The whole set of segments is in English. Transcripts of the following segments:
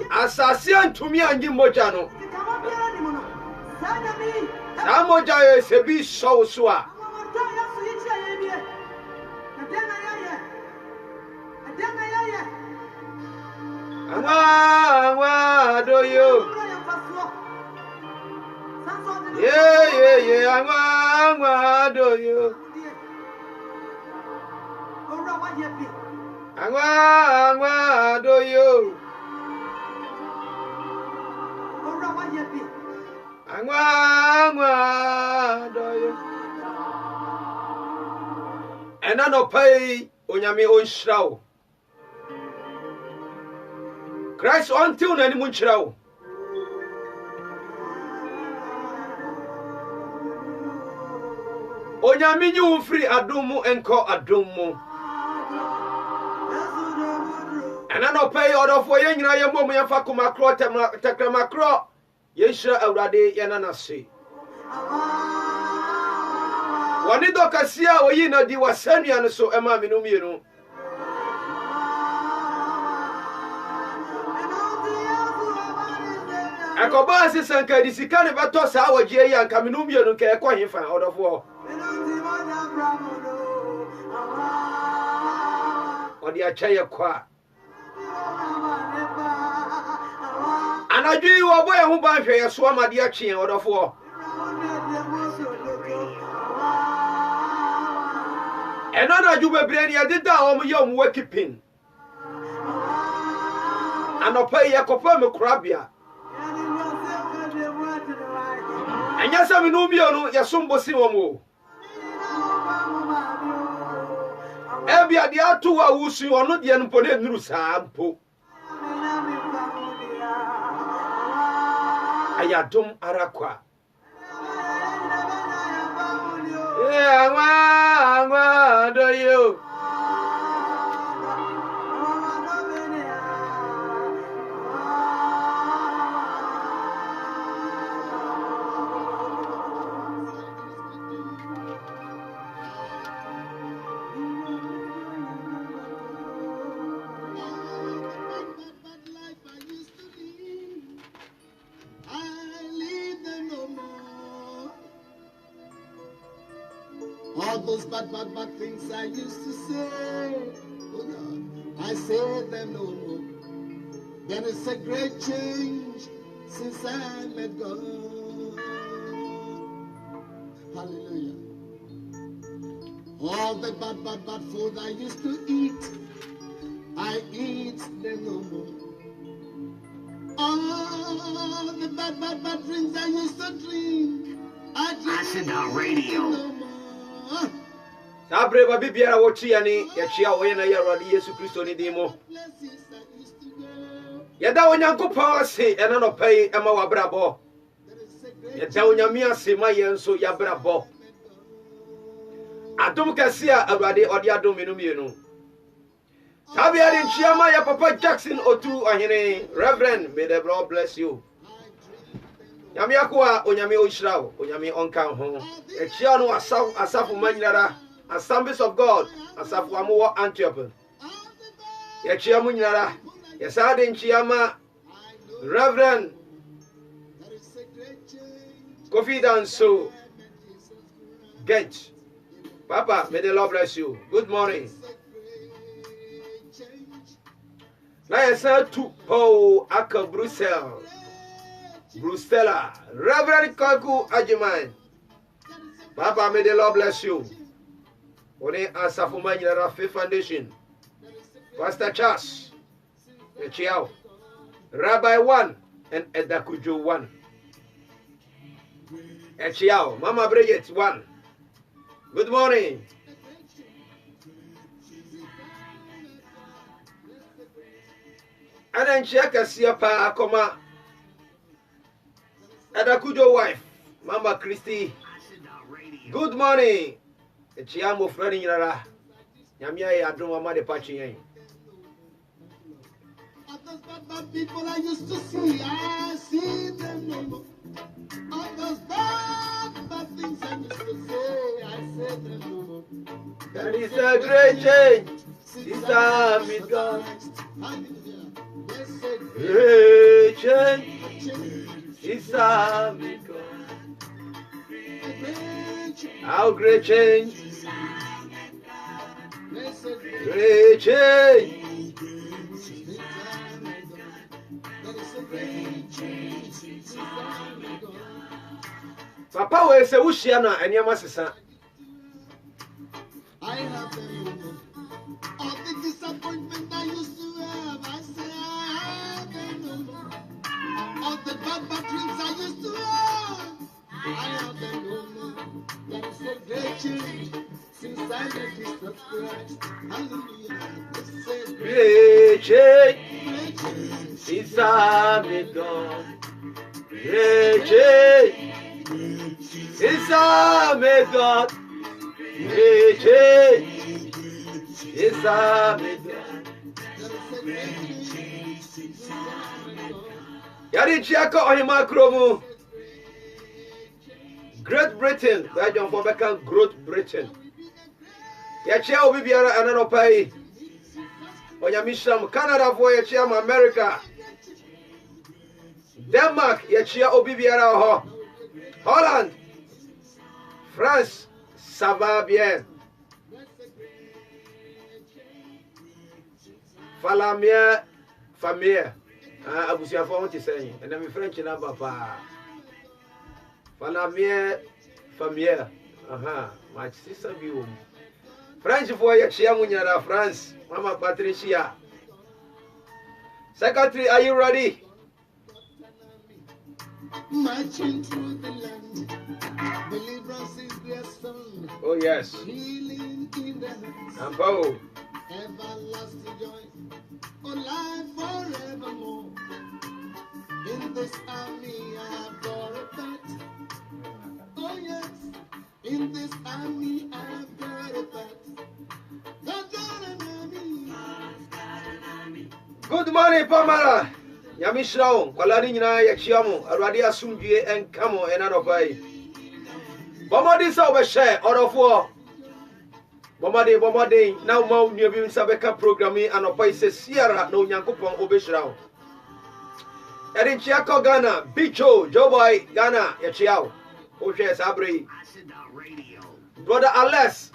Assassin to me and Mojano. Samoja is a bit so swa. Do you? Yeah, do you? Do you? And I no pay onyame onhyirawo. Christ until na ni munhyirawo. Onyame nyi umfiri adomu enko adomu. And I no pay order for ye nyina ye mom ye fa kuma kro tekrama kro. Yesha awrade yanana se. Wani dokasia oyi na di wasania no so ema menu mienu. Akoba se sanka di sika ne beto sa awagye ya nka menu mienu ka ekọ himfa odofo. Odi acha ye kwa. Anadwi wo boye hu ba hwe ye so amade akye odofo. Enana ju bebre ni adida o mu ye mu wakipin. Anopa ye kopa me krabia. Anya sa me no bio no ye sombosi wo mu. Ebi ade atu wa wusu ono de no pone nuru saa mpo. Ayadum arakwa. Yeah, do you? All those bad things I used to say, oh God, I say them no more. There is a great change since I met God. Hallelujah. All the bad food I used to eat, I eat them no more. All the bad drinks I used to drink, I drink them no more. Sabre ba bibiara wotia ni ya chia wo na ya Awurade Yesu Kristo ni dimo. Yeda onyankopon ase ena no pai ema wabrabo. Yeda onyame ase ma yenso ya brabo. Adom kase a Awurade ode adom menu mienu. Tabia in Chiama, ya Papa Jackson Otu Ahine, Reverend, may the Lord bless you. Yamiakua, Onyami Oshrao, Onyami Onkan Home, Echiano Asafu Manara, Assemblies of God, Asafu Amuwa Antwerp. Yachiamunara, Yasadin Chiama, Reverend Kofi Danso, Gent. Papa, may the Lord bless you. Good morning. Now I said to Paul Aka Brussels, Reverend Kaku Ajiman. Papa, may the Lord bless you. One answer for my Faith Foundation. Pastor Charles, Echiao, Rabbi 1 and Edakujo 1. Echiao, Mama Bridget 1. Good morning. And then check a siapa koma Edakujo wife, Mama Christy. Good morning. Echiamo friend yara. Nyamia ya adoma ma de pachi. Those bad people I used to see, I see them no more. All those bad things I used to say, I say them no more. That is a great change. Sister with God. Great change. Sister with God. How great change. Great change. Papa will say, Ushiana and Yamasisa. I have them all the disappointment I used to have. I say I have them all the bad dreams I used to have. I have them all. That is a great change since I met Jesus Christ. Hallelujah. It's a Great change. Sister with God. Great change. Sister with God. Great change. Sister with God. Yari Chiako Ohima Kromu. Great Britain. Where John Fobeka Great Britain. Yachia Obibiara Ananopai. Onyamisham Canada for Yachiam America. Denmark Yachia Obibiara Ho. Holland. France. Ça bien. Falamier. Famille. Abusia for what you saying. And then French number pa. Falamier. Famille. My sister view. French for Yachia Munyara France. Mama Patricia. Secretary, are you ready? marching through the land. Deliverance is their song. Oh, yes. Healing in the hands. And bow. Everlasting joy. Oh, life forevermore. In this army I have got a bet. Oh, yes. In this army I have got a bet. I've got an army. Good morning, Pamela. Yamishrao, Kalani na Yachiamo, Aradi Asumji and Camo and Anopai. Bomadi Sawa share, or of war. Bomadi, now Mount New Sabeka programming and Opai says Sierra, no Yankupon Obishrao. Erin Chiako Ghana, Bicho, Joboy, Ghana, Yachiao, Oshe Sabri. Brother Alex,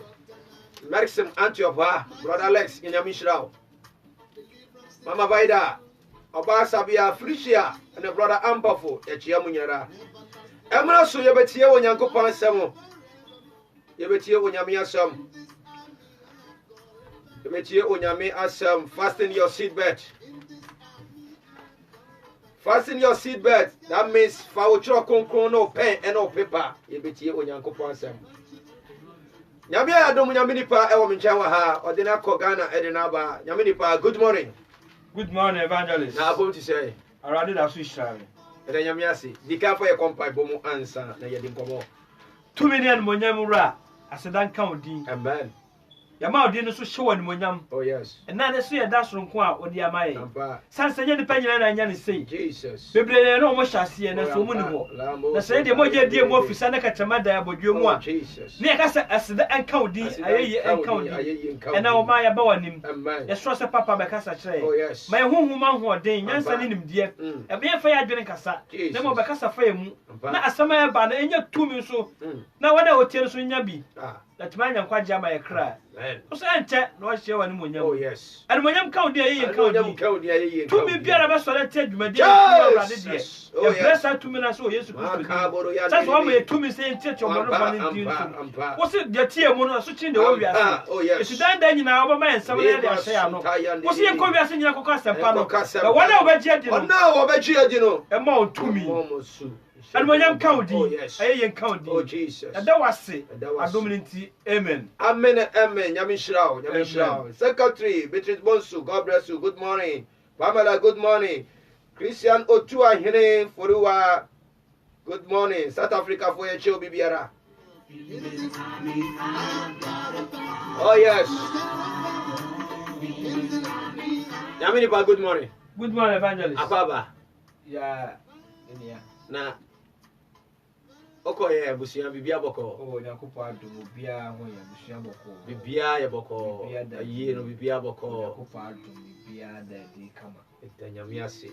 Maxim Antiopa, Brother Alex in Yamishrao. Mama Vaida. Oba Sabia Frisia and the brother Ampafo, Echiamunyara. Emra so yebetie wonyankopon asem. Yebetie wonyame asem. Yebetie wonyame asem. Fasten your seatbelt. Fasten your seatbelt. That means fa wo chiro konkron no pen and no paper. Yebetie wonyankopon asem. Nyame adom nyame nipa e wo menchen wa ha. Odina ko Ghana edina ba. Nyame nipa, good morning. Good morning, evangelist. Now, I'm going to say, I rather than switch travel. And then Yamiasi, the car for your company, Bomo answer, na Yadim Komo. 2 million Monyamura, I said, don't count D. Amen. Yama odi no so hye won monyam. Oh yes. And na ne so ye da soro nko a odi amaye. Ampa. Sanse nye nipa nyina na anya ne sei. Jesus. Bebre no mo hyase na so mu ni ho. Na se de mo je die mo ofisa na katama da abodwe mu a. Jesus. Ne ka se aseda enka odi ayeye enka odi. And na o ma ya ba wanim. Amen. Ye so se papa be kasa kire. Oh yes. Ma honhuma ho den nyansa ne nimdie. E be fa ya adwene kasa. Na mo be kasa fa ya mu. Na asama ya ba na enya tumi so. Na wada hotie so nya bi. That man yan kwaje ama ye kra. O so ente na o hye wani monyam. Oh yes. And monyam ka odi ayeye ka odi. ayeye. Tumi biara be so le te dwumade awurade de. Oh Ye blessa tumi na so Yesu Kristo. That's why we tumi say ente chomo no fani din so. Wo se de tie mu no so chi de wo wiase. Oh yes. Esu dan dan nyina wo ba man nsam na de ahye ya no. Wo se ye ko wiase nyina kokọ asempa no. Na wona wo ba ji adi no. Ona wo ba ji adi no. E ma on tumi. And monyam ka odi. Ayeye ka odi. Oh Jesus. And that was it. Adominity. Amen. Amen. Amen. Nyamishirao. Nyamishirao. Secretary Beatrice Bonsu. God bless you. Good morning. Pamela. Good morning. Christian Otua Hine Forua. Good morning. South Africa for your chill Bibiara. Oh yes. Yaminipa. Good morning. Good morning, Evangelist. Ababa. Yeah. Na. Oko ye busia bibia boko. Oh, nyakopo adum bia ho ya busia boko. Bibia ye boko. Aye no bibia boko. Nyakopo adum bia da di kama. Etanyamiase.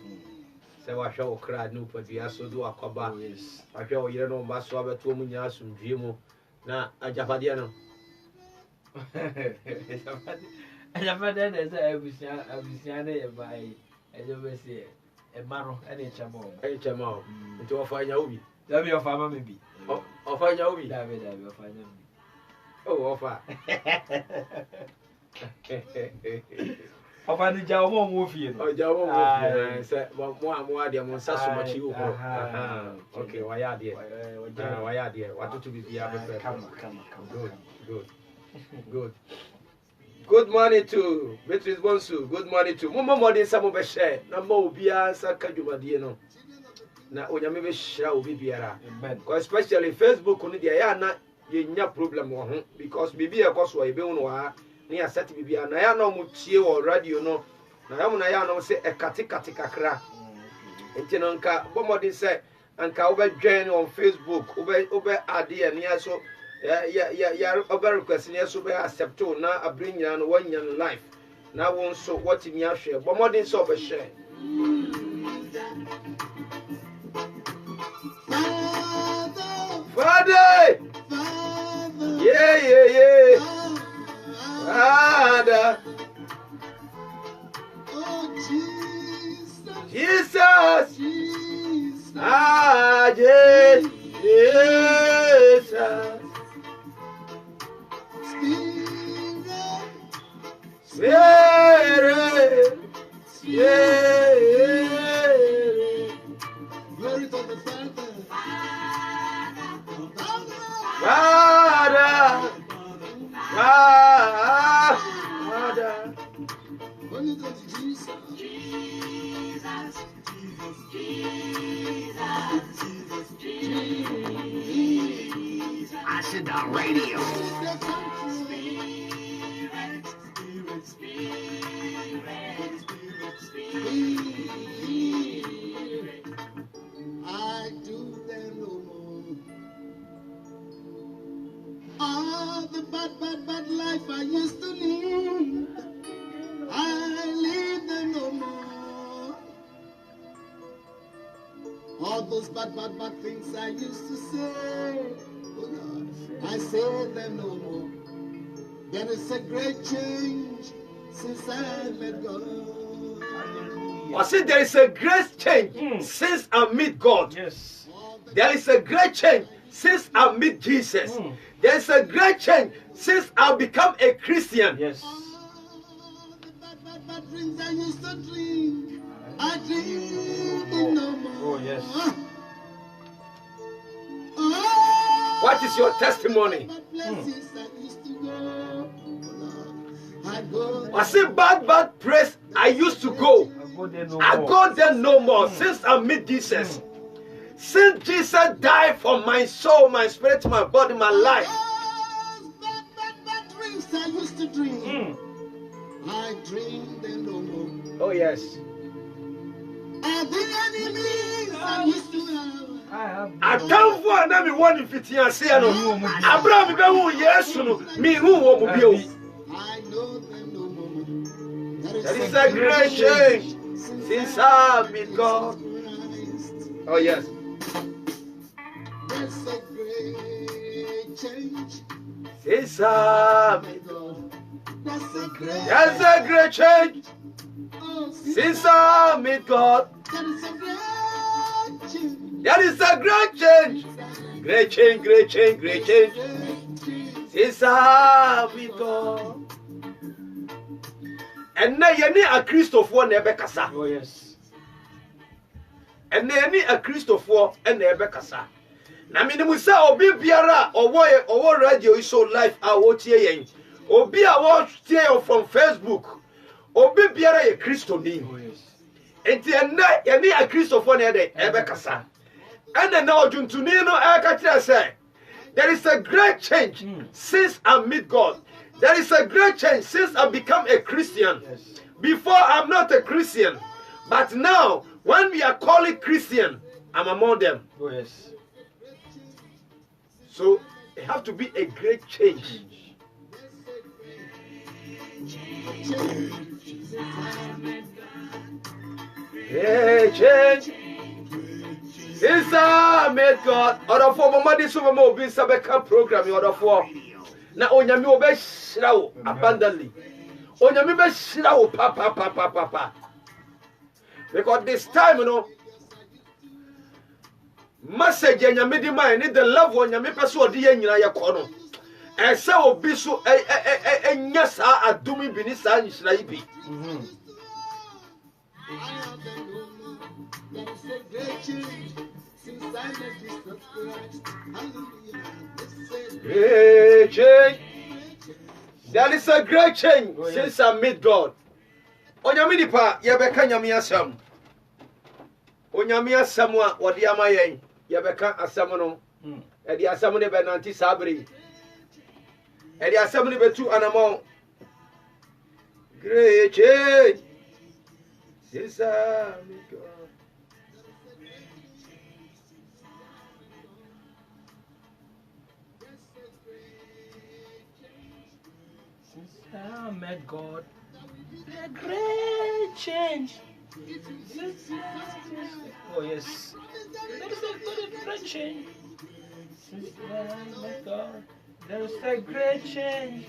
Se wa hwa okra no padua so do akwaba. Yes. Ahwa o yire no mba so abeto mu nya asumdwie mu. Na ajafade no. Ajafade na se abusia na ye bai. Ejo be se e maro ene chamo. E chamo. Nti wo fa nya obi. That be your farmer, maybe. Oh, find out. That be your farmer. Oh, offer. Offer the Jawa movie. Oh, Jawa movie. More, dear, one so much you. Okay, why are dear? Why are dear? What to be the come. Good. Good morning to Beatrice Bonsu. Good morning to Momo Modin Samu share. Number Bia Sakajuma Dieno. Na onyame be hira obi biara especially Facebook no dia ya na yenya problem wo ho because bibi e koso e be hu no ha na ya set bibi na ya na mo tie wo radio no na ya mo na ya na se e kate kakra enti no nka bomodin se anka wo be join on Facebook wo be ade e ne so ya over request ne so be accept na abrin nyina no wanya life na won so what mi ahwe bomodin so be share Father, yeah. Father, Oh Jesus, Jesus, ah, Jesus, Spirit, glory to the Father. Father. Glory to Jesus. I said the radio. I do them no more. All the bad life I used to live, I live them no more. All those bad things I used to say, oh Lord, I say them no more. There is a great change since I met God. I said there is a great change since I meet God. Yes. There is a great change since I meet Jesus. There is a great change since I become a Christian. Yes. All the bad drinks I used to drink, I drink them no more. Oh, yes. Oh, What is your testimony? bad places I used to go, I go. I say bad place I used to go. I go there no more since I meet Jesus. Since Jesus died for my soul, my spirit, my body, my life. Bad drinks I used to dream. I dream them no more. Oh yes. And the enemies I used to have. Atamfo na me woni fitiase no. Abraham be hu Yesu no, me hu wo mo bio. I know them no more. That is a great change since I met God. Oh yes. That's a great change Since I met God. That's a great change since I met God. That is a great change. Great change, great change, great change. Since I met God. And now you need a Christopher never kasa. Oh yes. And now you need a Christopher and never kasa. Na minimu sa obi biara owo radio is so live a wo tie yen. Obi a wo tie from Facebook. Obi biara ye Christo ni. Oh yes. Enti enne ye ni a Christopher na dey ebe kasa. And now juntuni no e ka kire say there is a great change since I meet God. There is a great change since I become a Christian. Yes. Before I'm not a Christian, but now when we are calling Christian, I'm among them. Oh yes. So it have to be a great change. Great change. Since I met God, order for my mother, so my be sabeka program, order for. Na onyami obe shira wo abundantly. Onyami be shira wo pa. Because this time, you know, message onyami di man need the love onyami person odi ye nyina ye ko no. E se obi so enya sa adumi bi ni sa nyira yi bi. That is a great change since I met Jesus Christ. Hallelujah. Great change. That is a great change since I met God. Onyami di pa ye beka nyami asam. Onyami asam a wodi amayen ye beka asam no. E di asam ne be nanti sabri. E di asam ne betu anamo. Great change since I met God. I met God. A great change. Oh yes. There is a great change. Since I met God. There is a great change.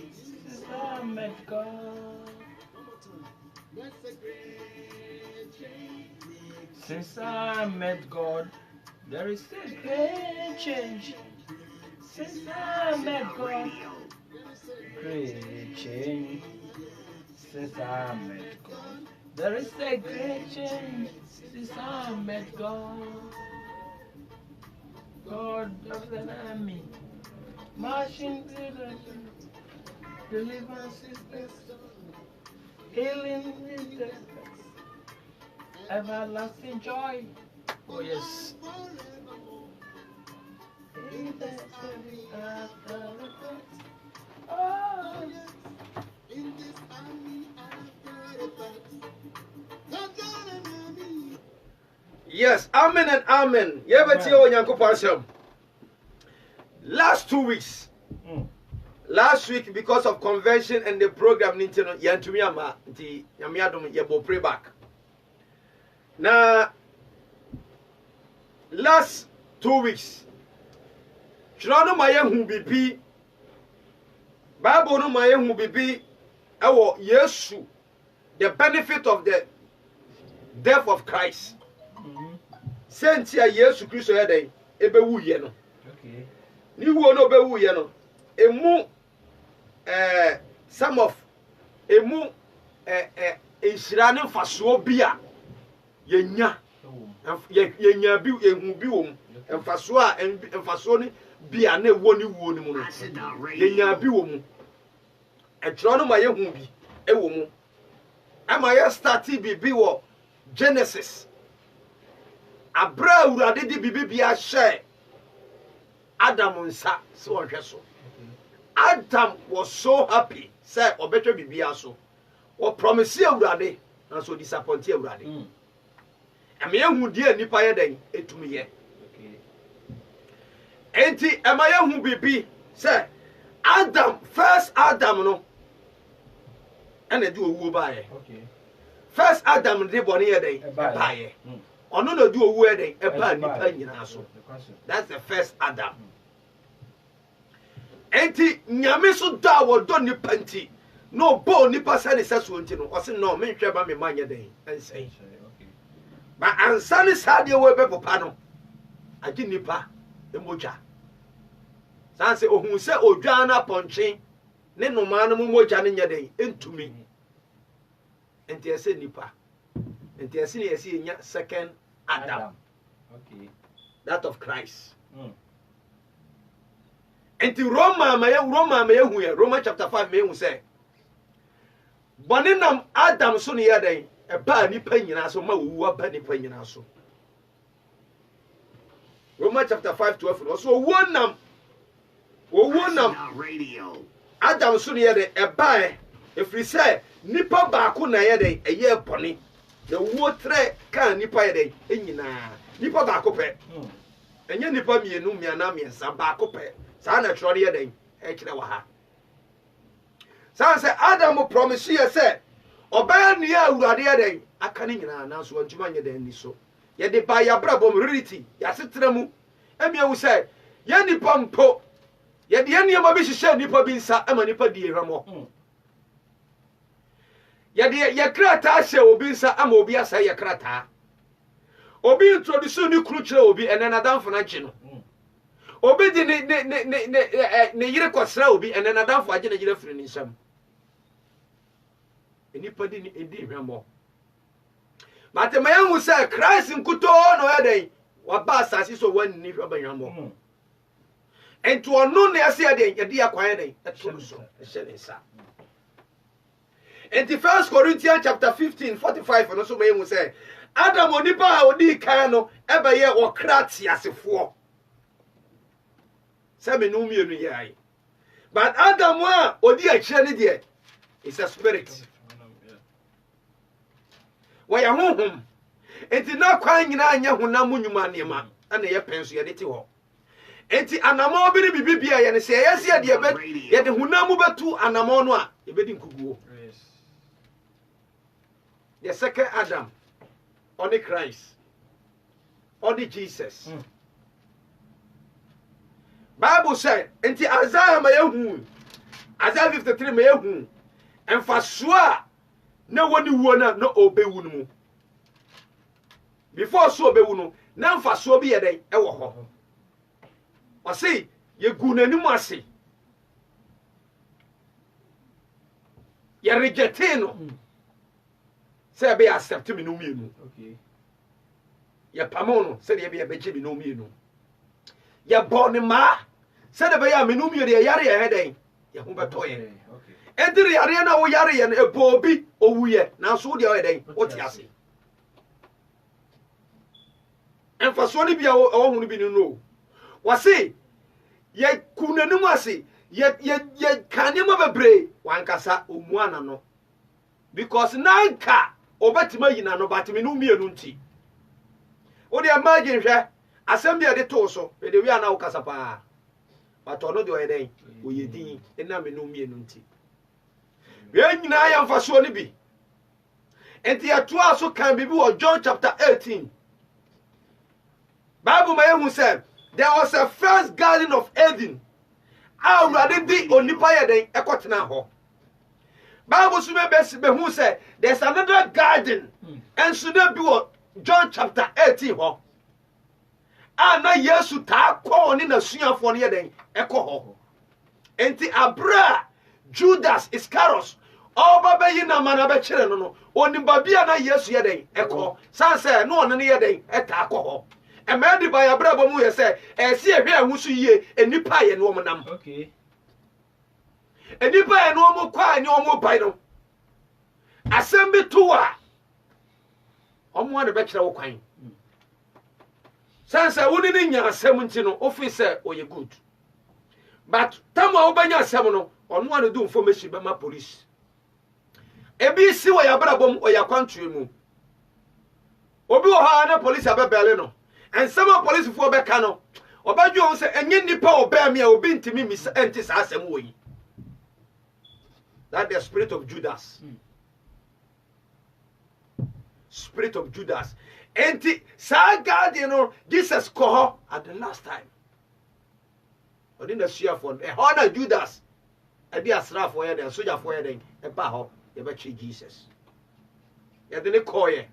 Since I met God. Since I met God. There is a great change. Since I met God. Great change since I met God. There is a great change since I met God. God of the army, marching through the deliverance system, healing in the everlasting joy. Oh yes. In the oh. In this army I've got a not an army. Yes, amen and amen. Yebeti o Nyankopon asem. Last 2 weeks. Last week because of convention and the program nintino yantumi ama nti nyame adom yebo pray back. Na last 2 weeks. Chrono maye hu bibi Bible no maye hu bibi ewo Yesu, the benefit of the death of Christ. Sentia Yesu Kristo ye den ebewu ye no. Okay. Ni wo no bewu ye no. Emu some of emu enhirane mfaso bia yenya yenya bi ehu bi wo mu mfaso ni bia na ewo ni wo ni mu no yenya bi wo mu etro no ma ye hu bi ewo mu ama ye start bi wo Genesis abra urade di bibi bia hye Adam nsa so ohwe so. Adam was so happy say obetwe bibia so o promise awurade na so disappoint awurade ame ehu die nipa ye den etumi ye enti ema ye hu bibi say first Adam no ene di owu ba ye first Adam de bone ye den ba ye ono na di owu ye den e ba nipa nyina so that's the first Adam enti nyame so da wo do nipa nti no bo nipa sane seso nti no o se no me hwe ba me manye den ensei ba ansane sade we be popa no agi nipa emoja sanse ohun se odwan na ponche ne noma no moja ne nya den entumi enti ese nipa enti ese ne ese nya second Adam that of Christ enti Roma ma ye hu ye Roma chapter 5 me hu say bone nam Adam so ne ye den e ba nipa nyina so ma wu aba nipa nyina so Roma chapter 5:12 no so wonam radio Adam so ne ye den e ba efri say nipa ba ko na ye den e ye bone na wo tre kan nipa ye den enyina nipa ba ko pe enye nipa mienu miana miensa ba ko pe sa na tro ye den e kire wa ha sa say Adam promise ye say obaya ni awurade ye den aka ni nyina na so antuma nye den ni so ye de ba ya brabom reality ya setra mu emia wu say ye nipa mpo ye de ye ma bi hihye nipa bi nsa ama nipa di ehwamo ye de ye krata hye obi nsa ama obi asa ye krata obi introduce ni kru kire obi enena danfo na gye no obi di ne yire kwasra obi enena danfo agye na yire firi ni nsam enipa di ni edi hwemo mate mayanwu say Christ nkuto no yeden wa ba asase so wanni hwe banwamo ento ono ne ase yeden yede yakwan den etoro so ehye nsa enti 1 Corinthians chapter 15:45 no so mayanwu say Adam onipa a odi kan no ebe ye okrati asefo sebe no mienu ye ai but Adam a odi akire ne de is a spirit wa ya honhom enti na kwan nyina anya honam nyuma nema ana ye penso ye de ti ho enti anamo bi ne bibibia ye ne se ye se de ye de honam betu anamo no a ye bedi nkuguo the second Adam on the Christ on the Jesus Bible said enti Isaiah ma yehu Isaiah 53 ma yehu emfaso a na woni wuo na obewu no mu before so obewu no na emfaso bi ye den e wo ho o sei ye gu nanimu ase ye reject no say be accept me no mienu okay ye pamono say ye be beje me no mienu ye born ma say be ya me no mienu ye yare ye heden ye hu beto ye ediri yare na wo yare ye no ebobi owuye na so de heden o ti ase emfaso ni bia wo hunu bi no wase ye kunanum ase ye kanema bebre wankasa omuana no because nanka obatima yina no batimi no mienu nti o de imagine hwe assembly de to so e de wi ana wo kasa pa but ono de oyeden oyedin ena me no mienu nti we nyina ya mfaso ni bi enti ato aso kan bibi wo John chapter 18 Bible may who said there was a first garden of Eden already di onipa yeden ekotena ho Bible so be who said there's another garden and so there be John chapter 18 ho ana Yesu ta ko ni na suafo ne yeden eko ho enti abra Judas Iscariot oba be yi na mana be kire no onimba bia na Yesu yeden eko sanse no one ne yeden eta ko ho emedi ba ya bra bomu ye se esi ehwe ahusu yie enipa ye no omnam okay enipa ye no omo kwa ani omo bai no asembi tuwa omo ade be kire wo kwan sanse woni ni nya asem nti no office oye good but tama wo banya asem no ono ane do information be ma police ebi si wo ya brabom o ya kwantwe mu obi wo ha na police abebele no ensema police fo be ka no obadwo on se enye nipa oba me a obi ntimi mi enti sa asem wo yi. That the spirit of Judas. Spirit of Judas. Enti sa God, you know, Jesus called at the last time. But in the share for a honor Judas. A be a slave for you, a soldier for you, a baho, a betchy Jesus. You didn't call ye.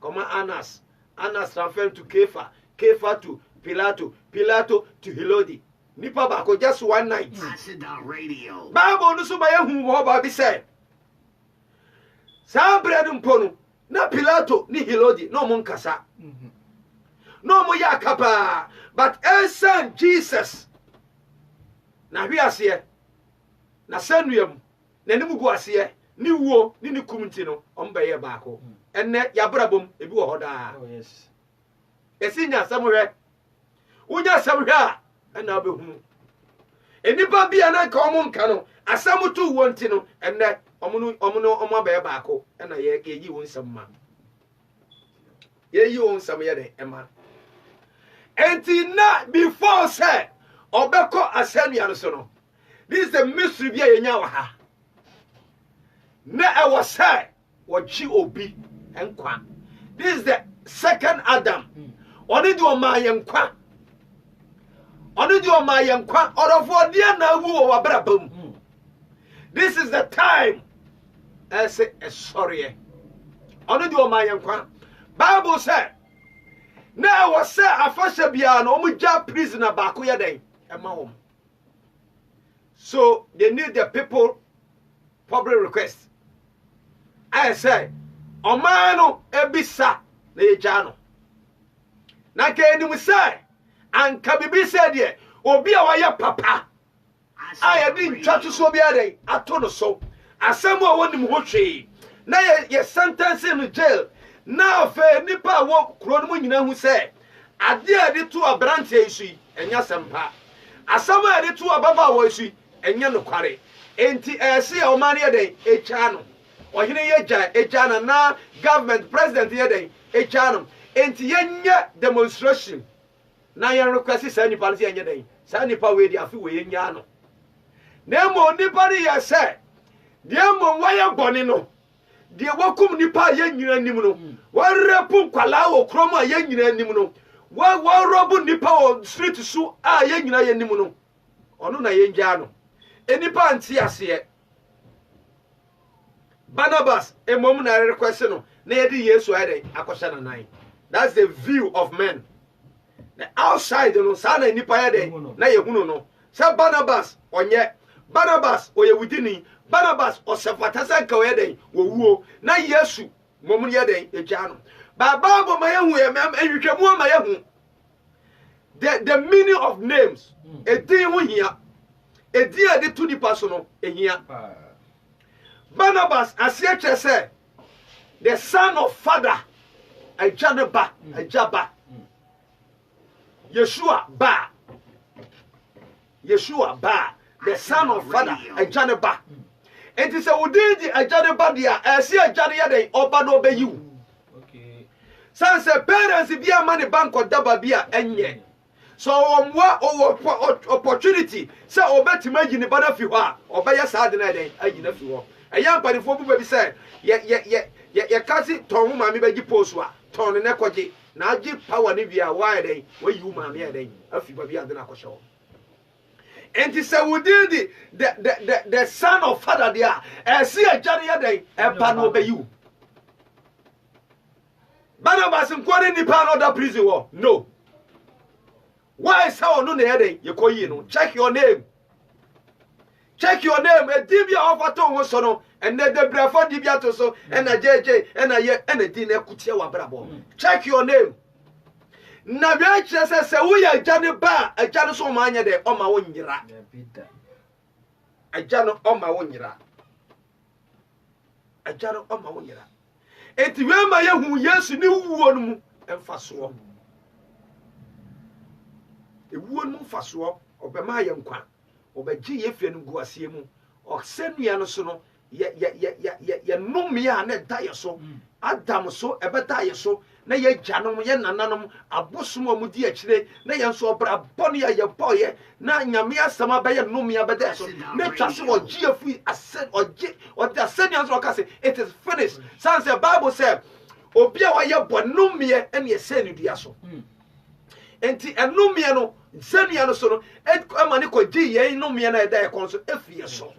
Come on, Annas. Annas transferred to Kepha. Kepha to Pilato. Pilato to Herod. Nipa bako just one night. Radio. Bible no so ba yehu ho ba bi say. Sa bread mpono na Pilato ni Herod no mo nkasa. No mo ya kapa, but son Jesus. Na hwi ase na sanuam na nimu gu ase ni wuo ni ni kumti no ombaye baako. Enne ya brabom ebi wo hoda. Oh yes. Esinya samhwe. Unya samhwe a ena obehu enipa bia na ka omo nka no asamu tu wonti no enne omo abaye baako ena ye yi won samma ye yi won sam ye de ema enti na before say obeko asania no so no this is the mystery bia ye nya wa ha na e was say wochi obi enkwa this is the second Adam oni do ma ye nkwa Oni do my young kwa orofo dia na wu wa brabam. This is the time. I say sorry. Oni do my young kwa. Bible said na was say afasha bia na omu ja prisoner ba ko yeden ema wom. So they need the people public request. I say omano ebisa na ejano. Na ke ni mu say anka bibi said ye obi a waya papa aya din twatu so bia den ato no so asem a wonim ho hwe na ye sentence in jail na fe nipa wo kro no mu nyina hu se ade a de to abrante isu enya sempa asem a de to ababa wo isu enya no kware enti ese o mane ye den echa no ohine ye echa na government president ye den echa no enti yenya demonstration na yan request say nipa se enye den say nipa we di afi we nya no na mo nipa ri ya say de mo waya boni no de wakum nipa ya nyina nim no wa repu kwala wo krom a ya nyina nim no wa robu nipa o street so a ya nyina ya nim no ono na ye nja no enipa anti ase Barnabas emom na request no na ye di Yesu ade akosha na nine. That's the view of men. The outside no sana nipa ya de na ye hunu no sa Barnabas onye Barnabas oye within Barnabas osefata sa ka we den wo wuo na Yesu mom ye den eja no ba Bible ma ye hu ye ehwehwemu ma ye hu the meaning of names edin hu hia edin ade to nipa so no ehia Barnabas asie chese the son of father Ajanaba Ajaba Yeshua ba the son of father Ajanaba. It is a wudi di Ajanaba dia esi ajane ya den oba no be you. Okay. San se parents bia money bank odaba bia enye. So omwa opportunity say obetima yini bana fi ho a obaya saade na den ayina fi ho. Eya mpanifo bu be say ye kasi ton ma me bagi post wa ton ne koje na agi power ni bia why den we you ma me den afi ba bia de na kwhye. And he said, we did the son of father there. I see a journey day, a pan obey you. Barnabas and Quadrin the pan of the prison war. No. Why is how no day? You call you check your name. Check your name. A dibia of a tongue sono, and then the bravo dibiato so, and a JJ, and a dinner kutia brabo. Check your name. Na bia chese se wo ya jane ba ajane so ma anya de o ma wo nyira ajane o ma wo nyira ajane o ma wo nyira enti we ma ye hu Yesu ni wuo no mu emfaso e wuo no mu faso obe ma ye nkwa obe gi ye fie no gu asie mu ɔsɛnua no so no yɛ nomia na da yɛ so Adam so ɛbɛda yɛ so na yɛ gyanom yɛ nananom abosom a mudi akyire na yɛn so ɔbra bɔne a yɛbɔɔyɛ na nyame asɛm abɛyɛ nomia bɛda yɛ so na twa se ɔgye afi ɔde asɛnua so ɔka se it is finished san sɛ Bible sɛ obi a wɔyɛ bɔ nomiɛ ɛne ɛsɛ ne dua so enti ɛnomiɛ no sɛnua no so no ɛma ne kɔgye yɛn nomiɛ no a ɛda yɛ kɔn so ɛfie so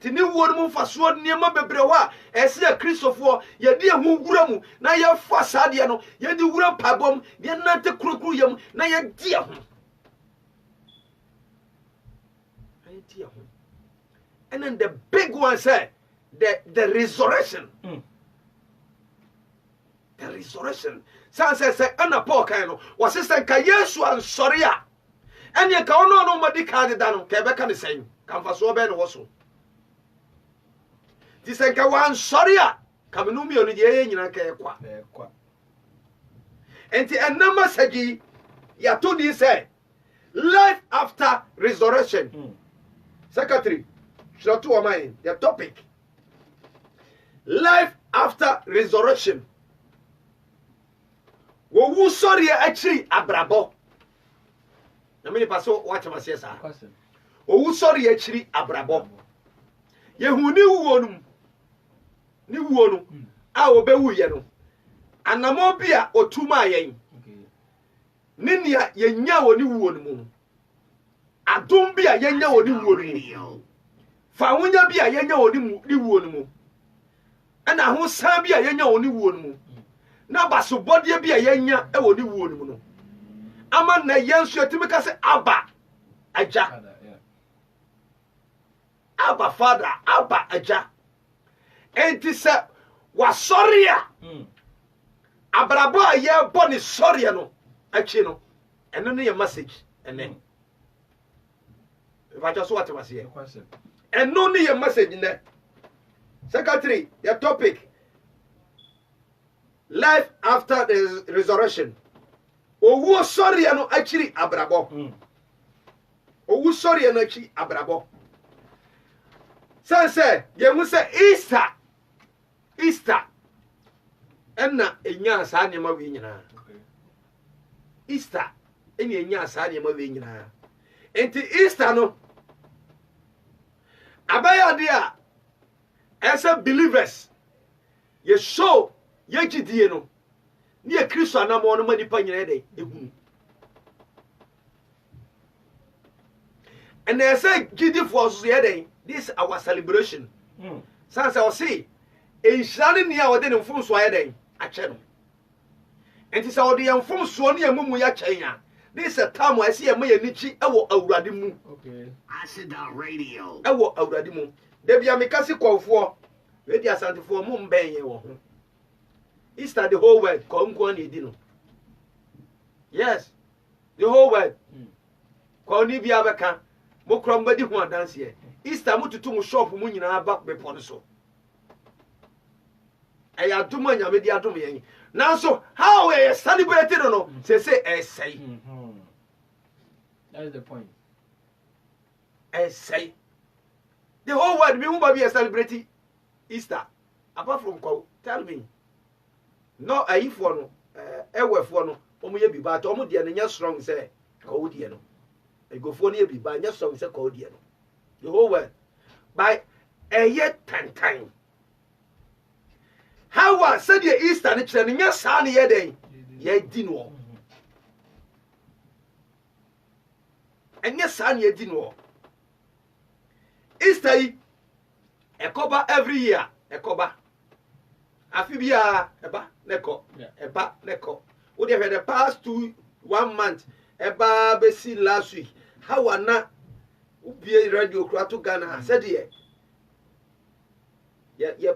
tini wuo no mfasoɔ nneɛma bebree hɔ a ɛsɛ yɛ kristofoɔ yɛde ɛho wura mu na yɛfa saa deɛ no yɛde wura mpabɔm yɛnante kurokuro yam na yɛdi ɛho and then the big one say the resurrection the resurrection san say ana Paul kan no wɔse sɛ nka Yesu ansɔre a ɛne ka ɔno no madi ka deda no ka ɛbɛka ne sɛn ka mfasoɔ bɛɛ ne wɔ so ti sɛ nka wansɔre a ka me no mmienu deɛ ɛyɛ nyina ka ɛkwa enti ɛnam asagyi yɛato di sɛ life after resurrection secretary should to mind the topic life after resurrection wo wu sɔre akyiri abrabɔ na me pa so watch my sa wo wu sɔre akyiri abrabɔ yehu ni wuo no a obewu ye no anamo bia otuma yen ni nia yenya wo ni wuo no mu adom bia yenya wo ni wuo no mu fa wonya bia yenya wo ni wuo no mu ana ho san bia yenya wo ni wuo no mu na baso bode bia yenya e wo ni wuo no mu no ama na yenso etimi ka se aba aja aba father aba aja enti sɛ wasɔre a abrabɔ a yɛbɔ ne sɔre no akyi no ɛno no yɛ message ɛnɛ ìbàjɔ so wate maseɛ ɛno no yɛ message nɛ secretary the topic life after the resurrection owu sɔre no akyiri abrabɔ owu sɔre no akyi abrabɔ sɛ yɛhu sɛ Easter ɛna enya saa nneɛma we nyinaa Easter ɛna enya saa nneɛma we nyinaa enti Easter no abaya de a ɛsɛ believers ye show ye gidie no ne ye Kristo anamo no manipa nyinaa de ehunu and ɛsɛ gidifo so ye den this is our celebration sans I say enhyirane ne a wɔde ne mfomso ayɛ den akyɛ no enti sɛ wɔde yɛn mfomso ne yɛn mumu yɛ kyɛn a this is a time where I see a man nichi ɛwɔ awurade mu Acid Radio ɛwɔ awurade mu debi amikasi kɔfoɔ wedi asantefoɔ mu mbɛn yɛ wɔ ho Easter the whole world kɔnko na edi no yes the whole world kɔni bi abɛka mo krom bɛdi ho adanseɛ Easter mo tutu mo shop mo nyinaa ba bepɔ no so ɛyɛ adom a nyame di adom yɛn nanso how we celebrated no say ɛsɛe that is the point ɛsɛe the whole world me who be celebrating Easter apart from call tell me no ayifoɔ no ɛwɛfoɔ no ɔmo yɛ bi ba to ɔmo deɛ no nyɛ strong sɛ kɔwo deɛ no egofoɔ no yɛ bi ba nyɛ strong sɛ kɔwo deɛ no the whole world by ɛyɛ tantan how said the Easter ne kyerɛ no nyɛ saa ne yɛ den yɛ di no ɛnyɛ saa ne yɛ di no Easter yi ɛkɔba every year ɛkɔba afi bia ɛba neko wo dey the past 1 month ɛba besi last week how ana ubie radio kura to Ghana said ye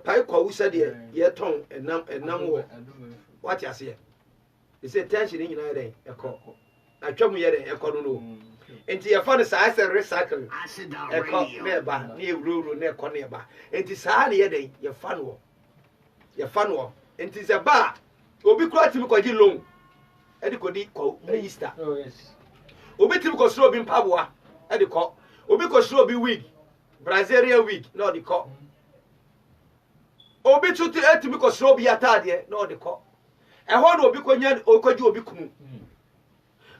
pai kwa wusa de ye ton enam wo what you say they say tension nyina den ɛkɔ atwam ye den ɛkɔ no enti ye fa no saa sɛ recycle ɛkɔ na ɛba na ewuro na ɛkɔ na ɛba enti saa ne ye den ye fa no enti sɛ ba obi kura timi kɔgi loan ɛde kɔdi kɔ Easter oh yes obi timi kɔ suro obi mpaboa ɛde kɔ obi kɔ suro obi wig Brazilian wig no the call obi tutu etimi ko sro bi atade no the call e ho no obi konya okoji obi kunu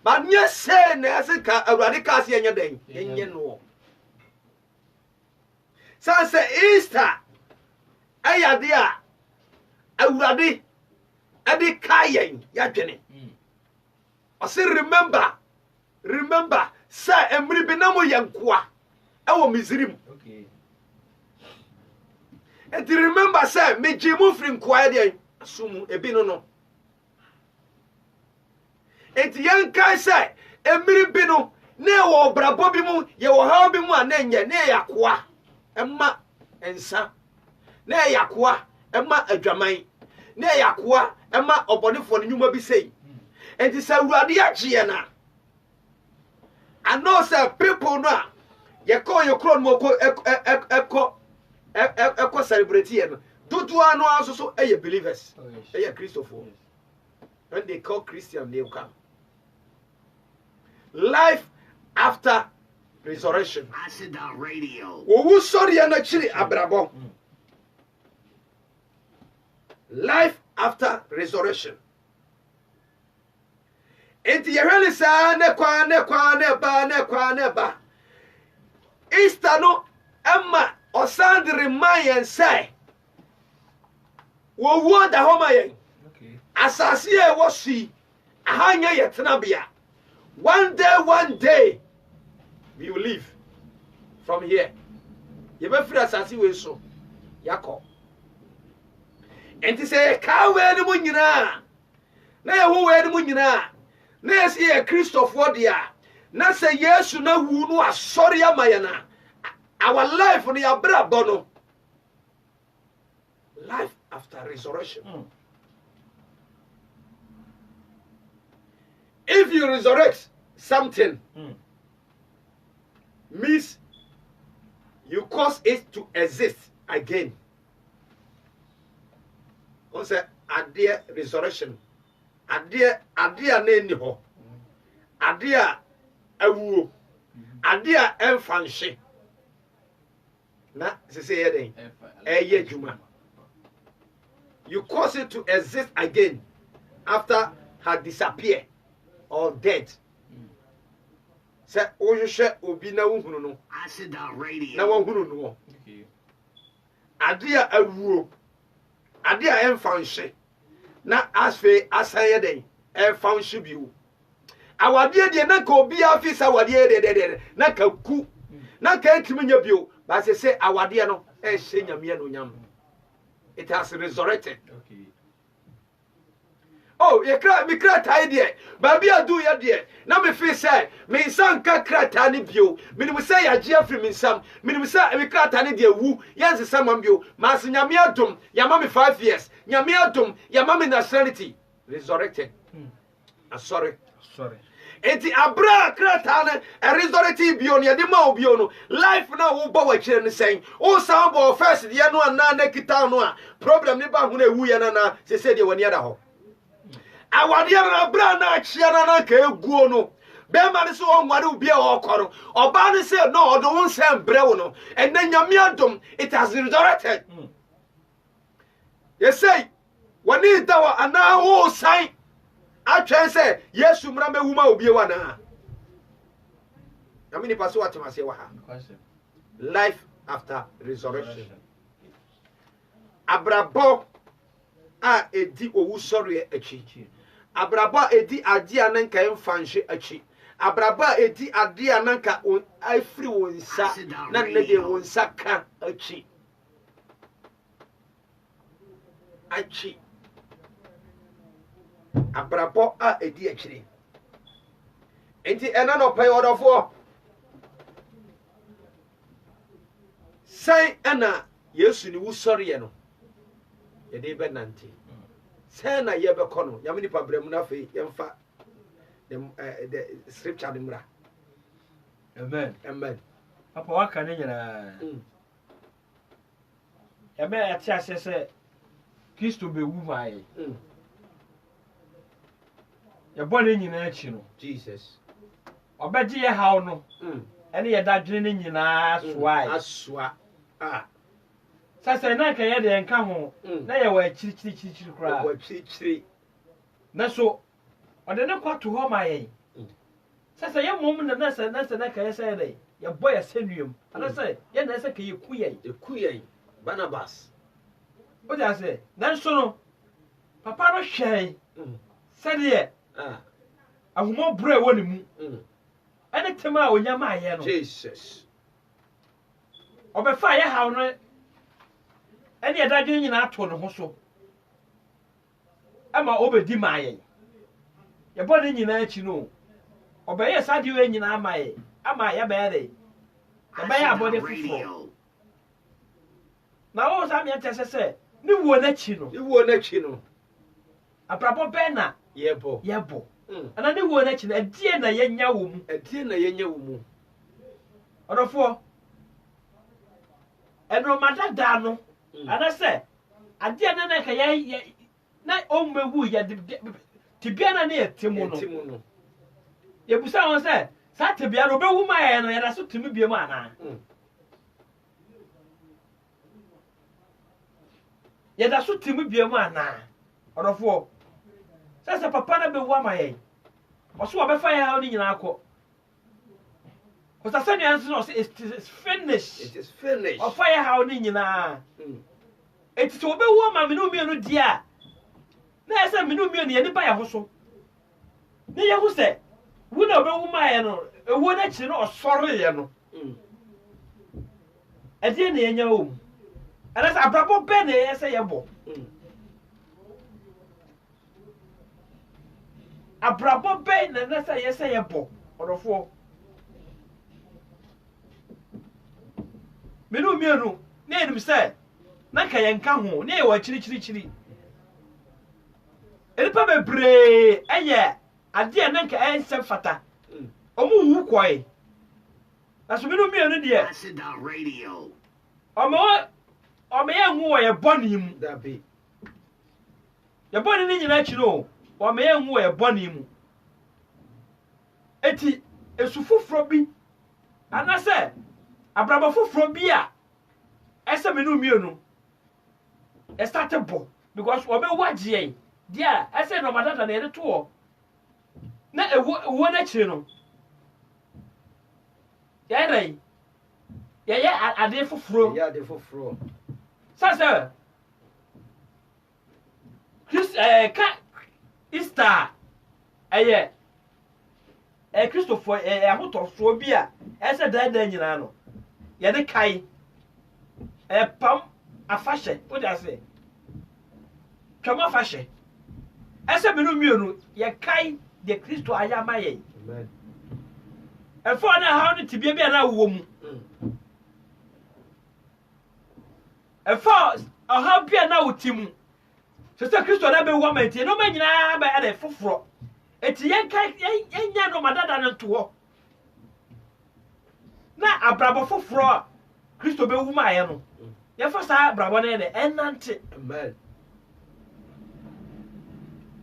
ba nye se na asika awurade ka se enya den enye no sanse Easter ayade a awurade ade kayen ya dwene o say remember sa emri bi na mo yankoa ewo Misrim okay and remember say me jimu firi nkoa de asumu ebi no and yankai say emri bi no na wo brabo bi mu ye wo ha bi mu anenye na yakoa emma ensa na yakoa emma adwaman na yakoa emma obonefo ne nyuma bi sei and say awurade agye na I know say people no ye call your crown mo echo celebrate here. Tutu anu aso so believers. Christopher. When they call Christian, they will come. Life after resurrection. Acid Radio. Wo sorry na chiri abrabo. Life after resurrection. Enti yehwele sa ne kwa ba. Easter no emma osand remind say wo da homa yen. Okay. Asase e wo si ahanya yetena bia. One day we will leave from here. You be free asase we so yakọ. Enti say ka we ni mu nyina. Na ye ho we ni mu nyina. Na ye say Christopher dia. Na say Yesu na wu no asori amayana. Our life on your brother. Life after resurrection. If you resurrect something, means you cause it to exist again. On say adia resurrection. Adia neni ho. Adia awu. Adia enfanshi. Na say eye juma. You cause it to exist again after had disappeared or dead. Say oyehwe obi na wohunu no. Acid Radio. Na wohunu no. Okay. Adia awuo. Adia enfanhye. Na asfe asaye den enfanhye biu. Awade de na ka obi afisa awade de na ka ku. Na ka ntiminya biu. Ba say awade no e hye nyame no nyam. It has resurrected. Okay. Oh, ye cry me cry tie there. Baby adu ya there. Na me feel say me san ka cry tani bio. Me ni say ya gia free me sam. Me ni say me cry tani there wu. Yes samam bio. Mas nyame adom ya ma me 5 years. Nyame adom ya ma me nationality resurrected. I'm sorry. Enti abra kratane a resurrected bio ne de ma obio no. Life na wo ba wa kire ne sen. O san bo first de no na kita no a problem ne ba hu na ewu ya na se de wani ada ho. Awade na bra na achia na ka eguo no be ma ne so onware obi a okoro oba ne say no odo won say brew no and na nyame adom it has resurrected. You say wani dawa ana wo sai atwen say Yesu mra mewuma obi wa na amini paso atemase wa ha. Life after resurrection. Abrabo a edi owu sori achi. Abraba edi ade ananka emfanhye achi. Abraba edi ade ananka afiri wonsa na nede wonsa ka achi. Abrabo a edi achiri. Enti ena no pay odofo. Sai ena Yesu ni wusori ye no. Ye de be nanti. Say na ye be kono yamini pa bremu na fe yemfa the scripture de mra. Amen. Papa waka ne nyina. Ya be ati ase se Kristo be wu mai. Ya bo ne nyina achi no. Jesus. Obeji ye hawo no. ɛne yɛda dwene ne nyinaa soae aswa sɛ na ka yɛde yɛnka ho na yɛwɔ akyirikyirikyirikyiri koraa akyirikyiri na so ɔde ne kwato hɔ ma yɛn sɛ yɛmmom na sɛ na ka yɛ sɛ yɛde yɛbɔ yɛ sɛnnuam anasɛ yɛna sɛ ka yɛku yɛn Barnabas o de ase nanso no papa no hwɛe sɛdeɛ ahomɔborɔ a ɛwɔ ne mu ɛne tem a onyam ayɛ no Jesus ɔbɛfa yɛ haw no ɛne yɛdadwene nyinaa to ne ho so ama ɔbɛdi ma yɛn yɛbɔ ne nyinaa akyi no ɔbɛyɛ saa deɛ nyinaa ma yɛ ama yɛbɛyɛ de yɛbɛyɛ abɔde foforɔ na wɔn saa mmeɛ kyerɛ sɛ ne wuo n'akyi no abrabɔ bɛn na yɛbɔ ana ne wuo n'akyi no ɛdeɛ na yɛnya wɔ mu ɔdɔfoɔ ɛnɔma dadaa no anasɛ adeɛ na ka yɛ na ɔmmɛwu yɛde tibia na ne yɛte mu no yɛbusa wɔn sɛ saa tibia no ɔbɛwu ma yɛn no yɛda so tumi bie mu anaa yɛda so tumi bie mu anaa ɔdɔfoɔ sɛ papa na bɛwu ama yɛn ɔso ɔbɛfa yɛn haw ne nyinaa akɔ ɔsɛ nua nso ɔsɛ it is finished ɔfa yɛn haw ne nyinaa eti sɛ ɔbɛwu ama me ne mmienu di a na yɛ sɛ me ne mmienu yɛ nipa yɛ ho so ne yɛ ho sɛ wu na ɔbɛwu ma yɛn no ewuo n'akyiri no ɔsɔre yɛ no ɛdeɛ na yɛnya wɔ mu ɛnɛ sɛ abrabɔ bɛɛ na yɛ sɛ yɛbɔ abrabɔ bɛɛ na ɛnɛ sɛ yɛ sɛ yɛbɔ ɔdɔfoɔ me ne mmienu ne yɛnim sɛ na ka yɛnka ho ne yɛwɔ akyirikyirikyiri nnipa bebree ɛyɛ adeɛ na nka ɛnsɛ fata ɔmo wu kɔe na so me ne mmienu deɛ ɔmo yɛ nhu wɔ yɛ bɔne mu yɛ bɔne ne nyinaa akyi no ɔmo yɛ nhu wɔ yɛ bɔne mu eti esu foforɔ bi anasɛ abrabɔ foforɔ bi a ɛsɛ me ne mmienu ɛstate bɔ because ɔbɛwu agye yɛn deɛ ɛsɛ na ɔmadada na yɛde to hɔ na ewuo n'akyiri no yɛyɛ ade foforɔ sɛ ka Easter ɛyɛ Kristofoɔ ahotɔsoɔ bi a ɛsɛ daadaa nyinaa no yɛde kae pam afahyɛ wode ase twam afahyɛ ɛsɛ me no mmienu yɛkae deɛ Kristo ayɛ ama yɛn ɛfɔ na haw no tibia bi a na wɔ mu ɛfɔ ɔhaw bi a na wɔ ti mu sɛ Kristo na bɛwu ama nti ɛnɔma nyinaa bɛyɛ de foforɔ eti yɛnya no madada no to hɔ na abrabɔ foforɔ a Kristo bɛwu ma yɛ no yɛfa saa abrabɔ no yɛ de ɛnante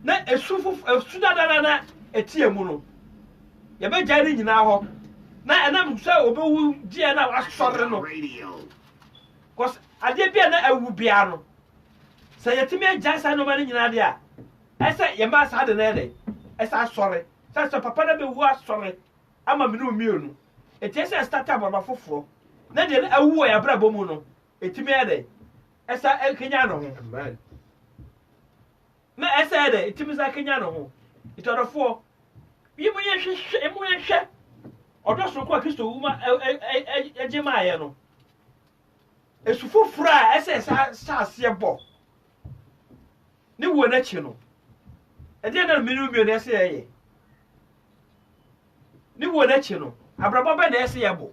na esu dada na etie mu no yɛbɛgya ne nyinaa hɔ na ɛnam sɛ ɔbɛwu gyeɛ na wasɔre no cause adeɛ bia na awu bia no sɛ yɛtumi agya saa nɔɔma no nyinaa deɛ a ɛsɛ yɛma saa de no yɛ de ɛsɛ asɔre sɛ papa na bɛwu asɔre ama me ne mmienu eti ɛsɛ start abrabɔ foforɔ na deɛ na awu wɔ yɛabrabɔ mu no etumi yɛ de ɛsɛ ɛkenya no ho na ɛsɛ yɛ de etumi sɛ ɛkenya no ho itɔdɔfoɔ yimu yɛhwɛ ɔdɔ soroko a Kristo wu ma ɛgye ma yɛ no esu foforɔ a ɛsɛ sa aseɛ bɔ ne wuo n'akyi no ɛdeɛ na me ne mmienu ɛsɛ yɛyɛ ne wuo n'akyi no abrabɔ bɛ na ɛsɛ yɛbɔ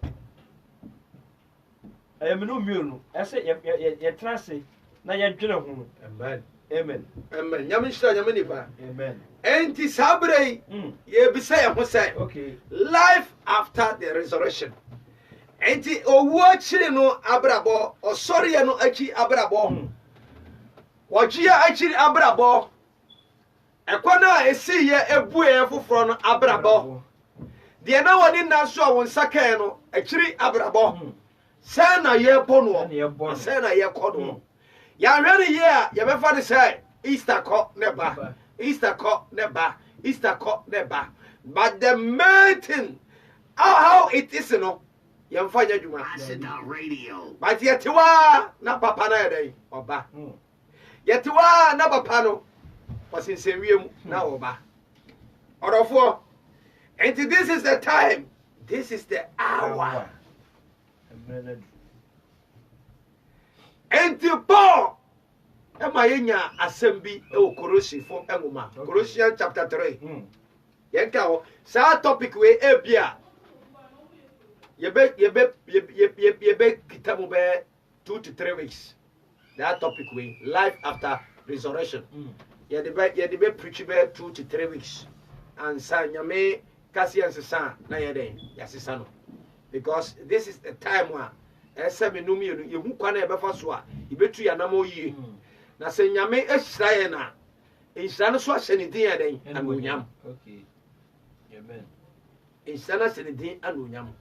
ɛyɛ me ne mmienu ɛsɛ yɛtena ase na yɛdwene ho no amen nyame nhyira nyame nipa amen enti saa berɛ yi yɛbisa yɛn ho sɛ life after the resurrection enti owuo akyiri no abrabɔ ɔsɔreɛ no akyi abrabɔ wɔgyeɛ akyiri abrabɔ ɛkwan a ɛsiyɛ ebuɛ foforɔ no abrabɔ de na woni na so a won sakan no akiri abrabo say na ye bono say na ye kodo ya hwere ye a ye be fa de say Easter ko neba Easter ko neba Easter ko neba but the main thing how it is no ye mfa nya dwuma radio but ye tiwa na papa na ye dey oba ye tiwa na papa no wasinsenwiem na oba orofo. And this is the time. This is the hour. And to Paul, Emayenya assembly o Korosi from Enguma. Colossians chapter 3. Yenka sa topic we ebia. Yebe kitamu be 2 to 3 weeks. That topic we life after resurrection. Yebe preach be 2 to 3 weeks. And sa nyame Kasian Sisa na yede yasisa no because this is the time where ese menumi you hu kwana ebefa so a ibetu ya namo yie na se nyame ehira ye na ehira no so ahye ne din yeden anunyam okay amen ehira na se ne din anunyam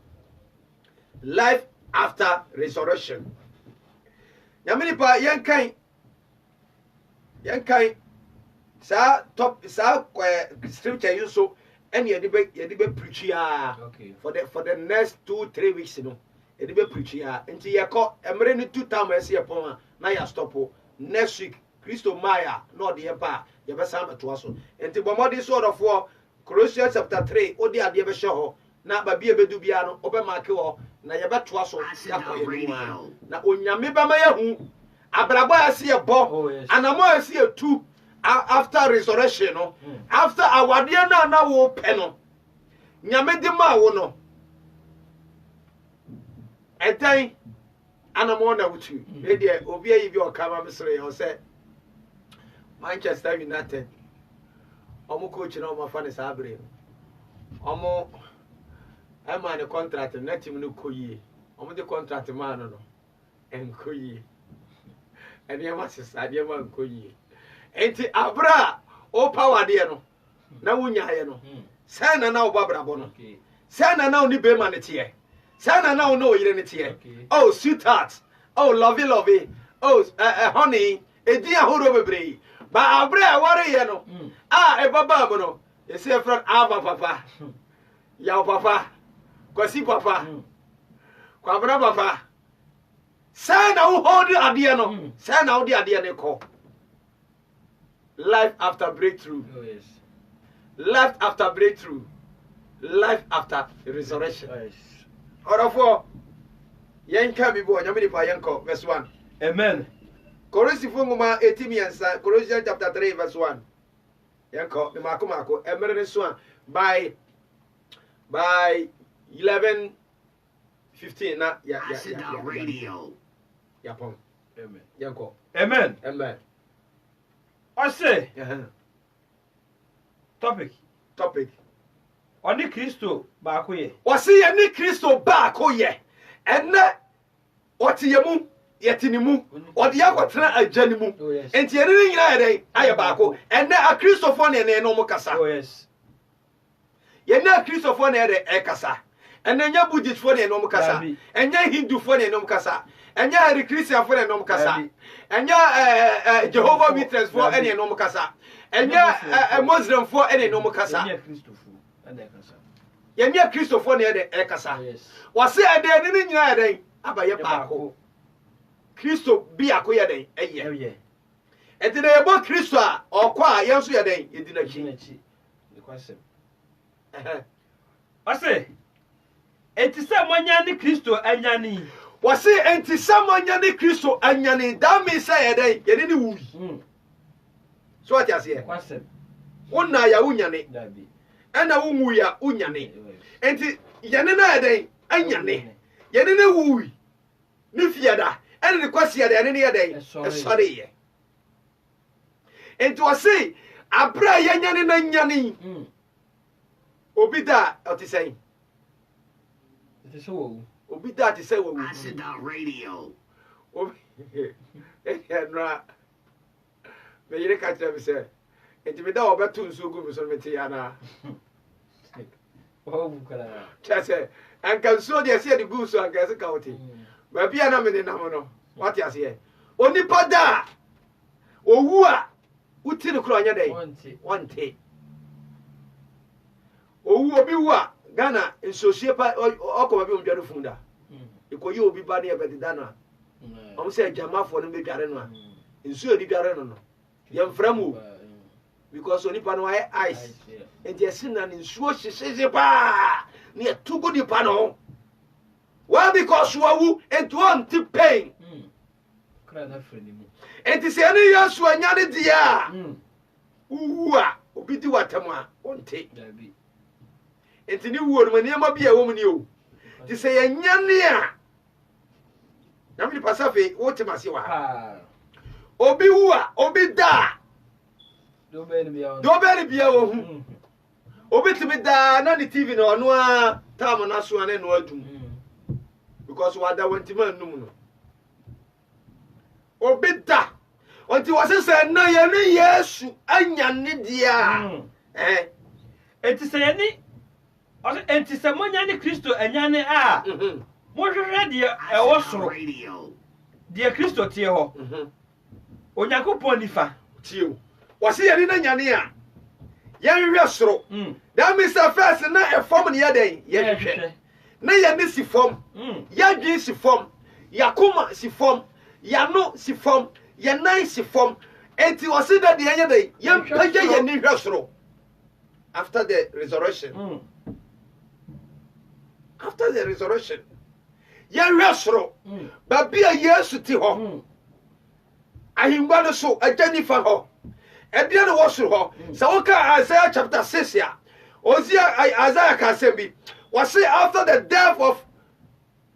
life after resurrection nyame ni pa yankai sa top sa scripture you so and you be preach for the next 2-3 weeks you know you be preach until you call emre ni 2 times upon na ya stop next week Christo Maya no the pa you be sam to aso until bomodi sort of war Colossians chapter 3 odi ade be show na ba bia bedu bia no obe mark wo na ye be to aso ya ko na onyame ba ma ya hu abrabo ase e bo anamo ase e tu after resurrection no after awade na wo pe no nyame di ma wo no etan anamo na wutu e de obi ayi bi o kama mesre yo say Manchester United omo coach na omo fa ne sabre omo ama ne contract na team no koyie omo de contract ma no enkoyie ene ma sisa de ma enkoyie enti abra o power de no na wunya ye no sai na o babrabo no sai na o ni be ma ne tie sai na o no yire ne tie oh sweetheart oh lovey oh honey edi ahoro bebre ba abra ware ye no e baba mo no e say friend aba papa ya papa kwasi papa kwabra papa sai na o hold ade no sai na o de ade ne ko life after breakthrough. Oh, yes. Life after breakthrough. Life after resurrection. Oh, yes. Orafo yenka bibo nyamini pa yenko verse 1. Amen. Colossians 18 chapter 3 verse 1. Yenko the mako emere so by 11:15 na ya radio. Yapon. Amen. Yenko. Amen. Amen. I say, topic. Oni Kristo baako ye. Wasi ye ni Kristo baako ye. Enne oti ye mu, yeti ni mu. Odi akotena agya ni mu. Enti ye ni nyina ye den aye baako. Enne a Kristofo ne no mo kasa. Oh yes. Ye na Kristofo ne de e kasa. Enne nya Buddhist fo ne no mo kasa. Enya Hindu fo ne no mo kasa. Enya Hare Christian fo ne no mo kasa. Enya Jehovah Witness for any no mukasa. Enya Muslim for any no mukasa. Enya Christo for any kasa. Wase ade ni nyina ade abaye baako. Christo bi akoye den eye. Enti na yebo Christo a okwa yenso ye den edina chi. Wase enti se monya ni Christo anya ni. Wasi enti samanya ni Kristo anyane that means say yeden yene ni wui so what you say kwasem wonna ya unyane dabi ena wunwu ya unyane enti yene na yeden anyane yene ni wui ni fiada ene ni kwasi yeden yene ni yeden sorry ye enti wasi abra yanyane na nyane obi da otisai it is wo obi that say we Acid radio. Obi no me yire ka tell me say enti me da obeto nsu gu mi so me ti ya na Chese and can so they say the goose and gas county. But be an amene namono. What you say? Oni pada. Owua uti no kro anya dai. Wonte. Owu obi wa Ghana nsosie pa okoma bi omdware funda. Ikoyi obi ba ne ebedida no. Om say jamafo no bedware no a. Nsuo di dware no no. Yemframu because onipa no ay ice. Enti esi na nsuo hyehye pa. Ne tugu di pa no. Why because wawu enti won ti pain. Enti se ani Yesu anya ne dia. Uwu a obi di watam a onte. Enti ni wuo no maniema bia wo mu ni o. Ti se yanya ne a. Na mi pasafe wo temase wa ha. Obi wu a obi da. Do be ni bia wo hu. Obi timi da na ni TV no no a tam na so ane no adum. Because wada wantima num no. Obi da. Onti wase se na ye ni Yesu anya ne dia. Enti se ye ni enti se monya ni Kristo anya ne a. Mo hwehwe de e wo soro. De Kristo tie ho. Onyankopon nifa tie. Wase ye ni na nyane a. Ye hwehwe soro. That means first na e form ne ye den. Ye hwehwe. Na ye ni si form. Ya dwi si form. Yakoma si form. Yano si form. Ye nine si form. Enti wase da de anya den. Ye page ye ni hwehwe soro. After the resurrection. After the resurrection. Ye hwehwe soro. Ba bia Yesu ti ho. Ahingba no so ajanifa ho. Edia no wo soro ho. Sa wo ka Isaiah chapter 6 ya. Isaiah ka sembi. Was say after the death of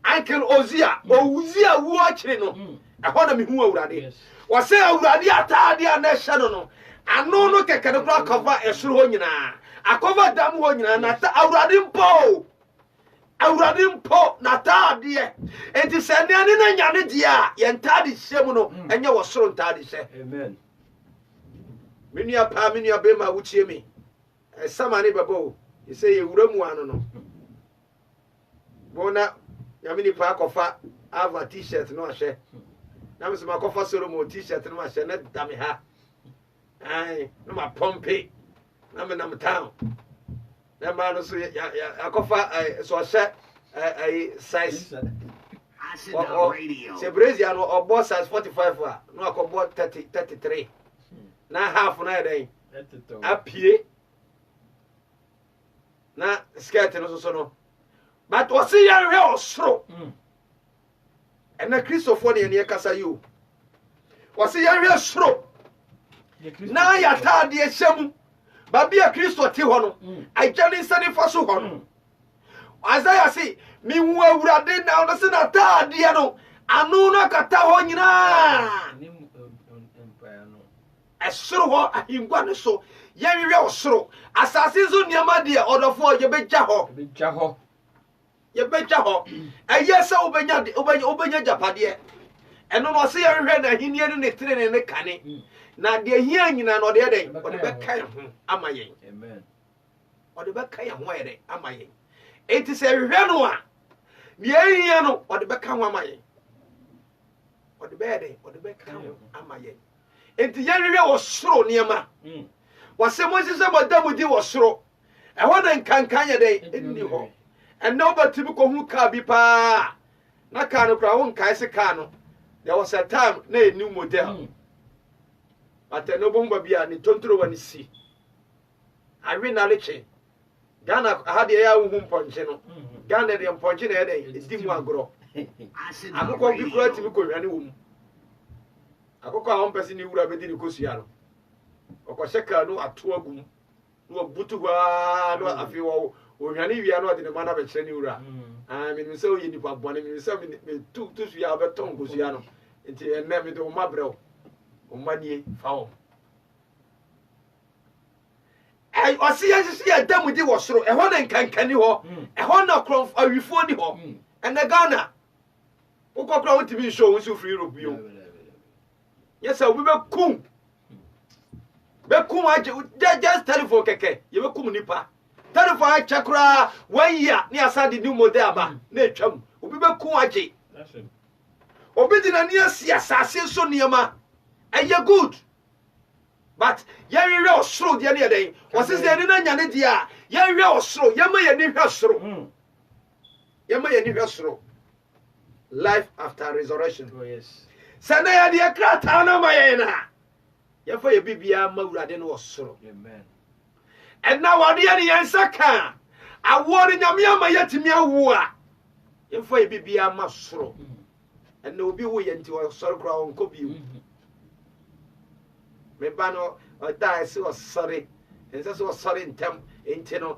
Uncle Ozia, Ozia wu achire no. E ho na me hu awurade. Was say awurade atade a na hye no. Ano no keke no kra cover esoro ho nyina. Akova dam ho nyina na ta awurade mpo. Awurade mpo na taade. Enti se ne ane na nyane dia ye ntade hye mu no enye wo soro ntade hye. Amen. Menua pa menua be ma wutie me. Samane babo. You say you wuramu ano no. Bona yamini pa akofa ava t-shirt no ahye. Na me se makofa Solomon t-shirt no ahye na dame ha. Ai, no ma pompe. Na me nam town. Na ma no so akofa so ahye size. Radio. Se Brazil no obo size 45 a no akobo 33. Na half na dey. Apie. Na skirt no so no. But wasi ya hwe osoro. Na Christopher ne kasa you. Wasi ya hwe osoro. Na ya taade hyem. Ba bia Kristo ti ho no. Ajani sani faso ho no. Isaiah say mi hu awurade na no se na taade no. Anu no kata ho nyina. Esoro ho ahingwa ne so. Ye hwe osoro. Asase zo niama de odofo ye beja ho. Ye beja ho. Ayesa obenya japade. Eno no se ye hwe na hinie ne tire ne kane. Na de hia nyina no de den. Ode be kan ho amayen. Amen. Ode be kan ho yere amayen. Enti se hwe no a. De hia no ode be kan ho amayen. Ode be den. Ode be kan ho amayen. Enti ye hwe osoro niama. Wase Moses madamu di wasoro. E ho na nkankan ye den enni ho. And nobody ko hu ka bi pa. Na ka no kra won kai se ka no. There was a time na a new model. But no bomba bia ni tontoro wani si. Awe na leche. Ghana ha de ya hu mponche no. Ghana de mponche na ye den di mu agro. Akoko bi kura timi ko hwane wo mu. Akoko a won pese ni wura be di ni kosua no. Okosheka no ato agum no butu wa no afi wo ohwane wia no de ne mana be kire ni wura me nim se o yini pa bone me se me tu sua be ton kosua no enti enne me de o mabrel o manie fa wo ai osiya sisi adamu di wo soro e ho na nkankani ho e ho na kronf awifo ni ho enne Ghana ukokra wo timi show wo su free Europe yo yes we be kum be kum aje just telephone keke ye be kum nipa Terrify chakra 1 year ni asade new model aba na etwam obi be ku agye obi di na ni asia asase so niema eye good but yɛhwɛ ɔsoro deɛ ne yɛ dɛn wɔse sɛ yɛne no anya ne deɛ a yɛhwɛ ɔsoro yɛma yɛni hwɛ soro yɛma yɛni hwɛ soro life after resurrection sɛ na yɛde krataa no ma yɛn na yɛfa yɛ bibiara ma wurade no wɔ soro ɛna wɔde yɛ ne yɛn nsa ka awoɔ no nyame ama yɛtumi awo a yɛmfa yɛ bibiara ma soro ɛna obi wo yɛ nti ɔsɔre koraa ɔnkɔ bio meba no ɔda ɛsɛ ɔsɔre ɛnsɛ sɛ ɔsɔre ntɛm enti no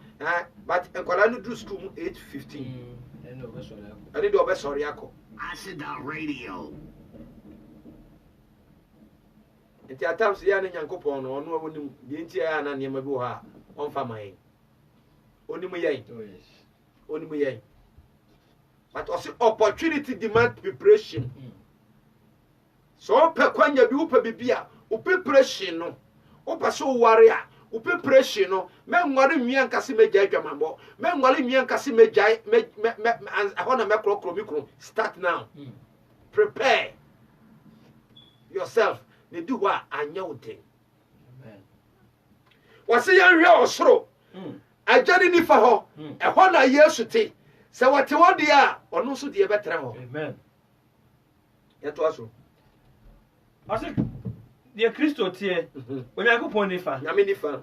but nkwadaa no duru school mu 8:15 ɛne deɛ ɔbɛsɔre akɔ Acida Radio. nti atam so yɛ ne nyankopɔn no ɔno a wonim deɛ nti ɛyɛ ana nneɛma bi wɔ ha ɔmfa ma yɛn onim yɛn but ɔse opportunity demand preparation so ɔpɛ kwanya bi wopɛ bibi a preparation no wopɛ so ware a preparation no menware nwia nkase megya adwamambɔ menware nwia nkase megya ɛhɔ na mɛkorɔkorɔ mikro start now prepare yourself ne du hɔ a anyɛ wo den wɔse yɛnhwɛ ɔsoro agya ne nifa hɔ ɛhɔ na yesu te sɛ wɔte hɔ deɛ a ɔno nso deɛ bɛtena hɔ yɛtoa so ɔse deɛ kristo tie onyankopɔn nifa nyame nifa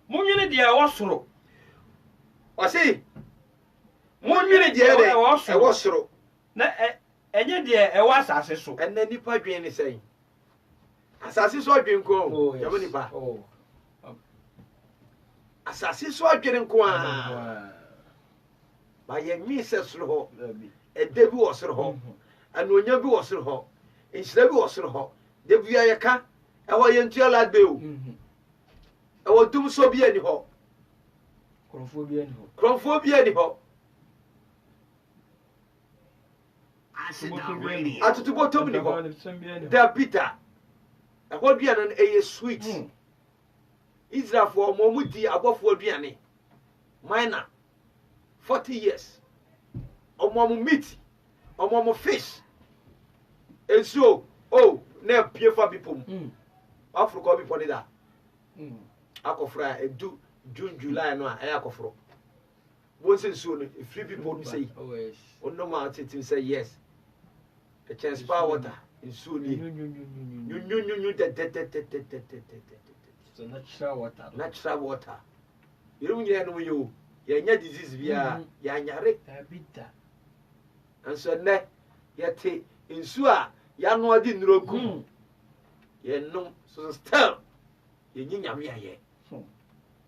monwene deɛ ɛwɔ soro ɔse monwene deɛ ɛwɔ soro na ɛnyɛ deɛ ɛwɔ asase so ɛna nipa dwen ne sɛn asase so adwen ko nyame nipa asase so adwen ko a ba yɛ nwi sɛ soro hɔ ɛda bi wɔ soro hɔ anonya bi wɔ soro hɔ nhyira bi wɔ soro hɔ de bia yɛka ɛwɔ yɛntua ladbe o ɛwɔ dum so bi ani hɔ krɔmfoɔ bi ani hɔ atotobɔtɔm ni hɔ da peter ɛhɔ aduane no ɛyɛ sweet israelfoɔ ɔmo di abɔfoɔ aduane mina 40 years ɔmo meat ɔmo fish nsuo na pie fa bi pom africa bi pɔde da akɔfra edu june july no a ɛyɛ akɔfro wɔn sɛ nsuo no free people no say ɔno ma tetim say yes a chance power water nsuo ni nyunyunyunyu natural water yɛrɛ nyɛ no yɛ o yɛnya disease bia yɛanyare nso nɛ yɛte nsuo a yɛano ade nnuro gu yɛnom so still yɛnyi nyame ayɛ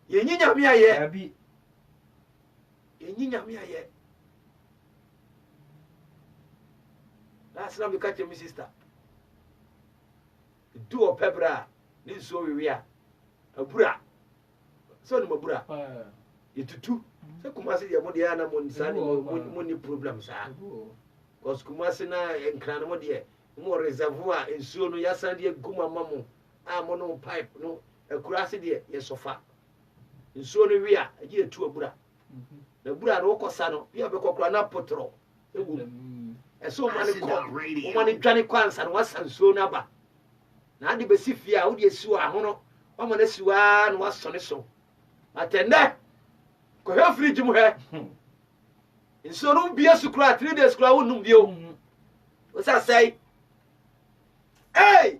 yɛnyi nyame ayɛ yɛnyi nyame ayɛ last time we catch me sister do ɔpɛ berɛ a ne nsuo wewe a abura sɛ ɔnim abura yɛtutu sɛ kumase deɛ mode ɛa na monsaa ne monni problem saa because kumase na nkra no mo deɛ mo reservoir nsuo no yasan de gu mama mo a mo no pipe no akura ase de ye sofa nsuo no wi a agi etu abura na bura no kosa no bia be kokora na potro egu eso mane ko o mane dwane kwansa no wasa nsuo no aba na ade besi fie a wo de esiwo aho no o mane siwa no wasone so atende ko he fridge mu he nsuo no bia sukura 3 days kura wo num bio o sa say hey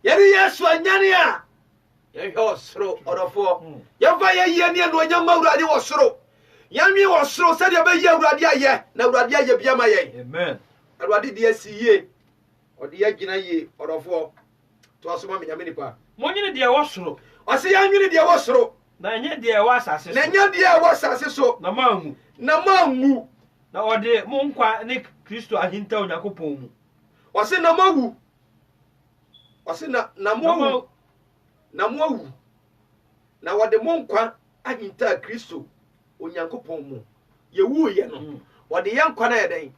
yɛre yesu anyane a yɛhwɛ ɔsoro ɔdɔfoɔ yɛmfa yɛyie ne anuonyam ma awurade wɔ soro yɛnwe wɔ soro sɛdeɛ bɛyɛ awurade ayɛ na awurade ayɛ bia ma yɛn awurade deɛ asi yie ɔde yɛgyina yie ɔdɔfoɔ to asoma me nyame nipa monyene deɛ ɛwɔ soro ɔse yɛnwene deɛ ɛwɔ soro na ɛnyɛ deɛ ɛwɔ asase so na ɛnyɛ deɛ ɛwɔ asase so na manwu na ɔde mo nkwa ne kristo ahinta onyankopɔn mu ɔse na mawu ɔse na moawu na wɔde mo nkwa ahinta kristo onyankopɔn mu yɛwu yɛ no wɔde yɛ nkwa na yɛ dɛn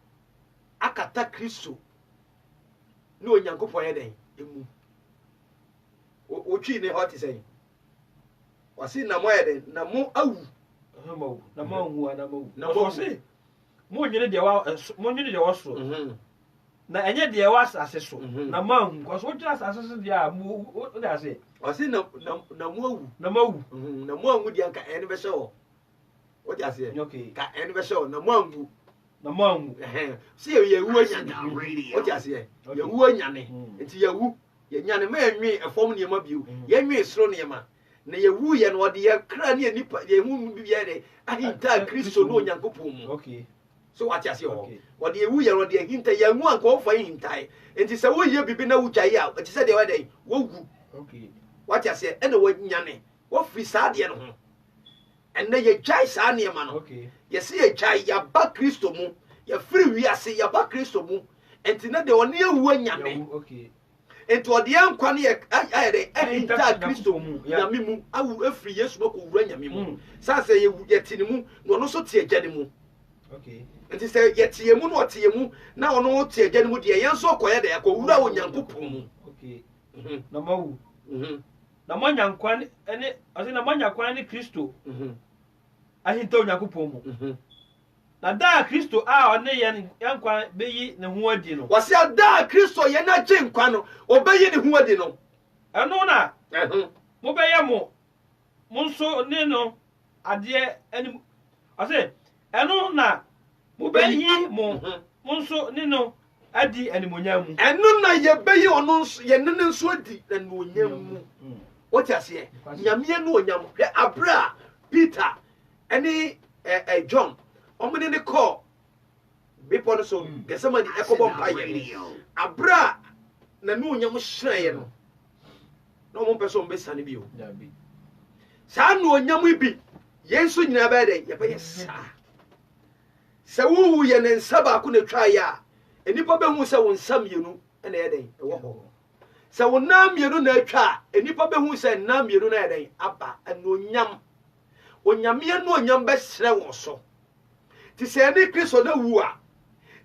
akata kristo ne onyankopɔn yɛ dɛn emu wotwi ne hɔ te sɛn wasi na mo yede na mo awu na mo hu na mo se mo nyene de wa mo nyene de wa so na enye de wa asase so na ma hu ko so tira asase so dia mo o da se wasi na mo awu na mo awu dia nka ene be so o dia se ka ene be so na mo awu se ye wu anyane o dia se ye wu anyane enti ye wu ye nyane ma enwe efom niema biu ye enwe soro niema na ye wu ye no de ye kra ne nipa ye hu bi ye de ahinta Kristo no Nyankopon mu so what you say what ye wu ye no de hinta ye hu anka o fa hintai enti se wo ye bibi na wu gyae a enti se de we de wo wu what you say ene wo nyane wo firi sa de no ho enne ye gyae sa niema no ye se ye gyae ya ba Kristo mu ye firi wi ase ya ba Kristo mu enti na de one ye wu anyame ento ode yankwa ne ayede ahinta Kristo mu nyame mu awu afiri Yesu bako wura nyame mu sanse ye tini mu no no so tie agya mu enti se ye tie mu no tie mu na ono tie agya mu de yenso okoye de akowura Onyankopon mu na mawu na manyankwa ene ase na manyankwa ne Kristo ahinta Onyankopon mu na da Kristo a one ye yankwa beyi ne ho adi no wase da Kristo ye na gye nkwa no obeyi ne ho adi no eno na mo beye mo nso ne no ade ani ase eno na mo beyi mo nso ne no adi animonyam mu eno na ye beyi ono nso ye ne nso adi animonyam mu what you say nyame no onyam hwe abra Peter ani John omene ne call bipo no so gesemani ekobo mpaye abra na no onyam hyereye no no mo peso mbesane bi o sa no onyam bi yenso nyina ba de ye be sa wu ye ne nsaba ko na twa ya enipa be hu se won nsam yenu na ye den e wo ho sa won nam yenu na atwa enipa be hu se nam yenu na ye den aba anonyam onyame no onyam be sere wo so ti se ni Kristo na wu a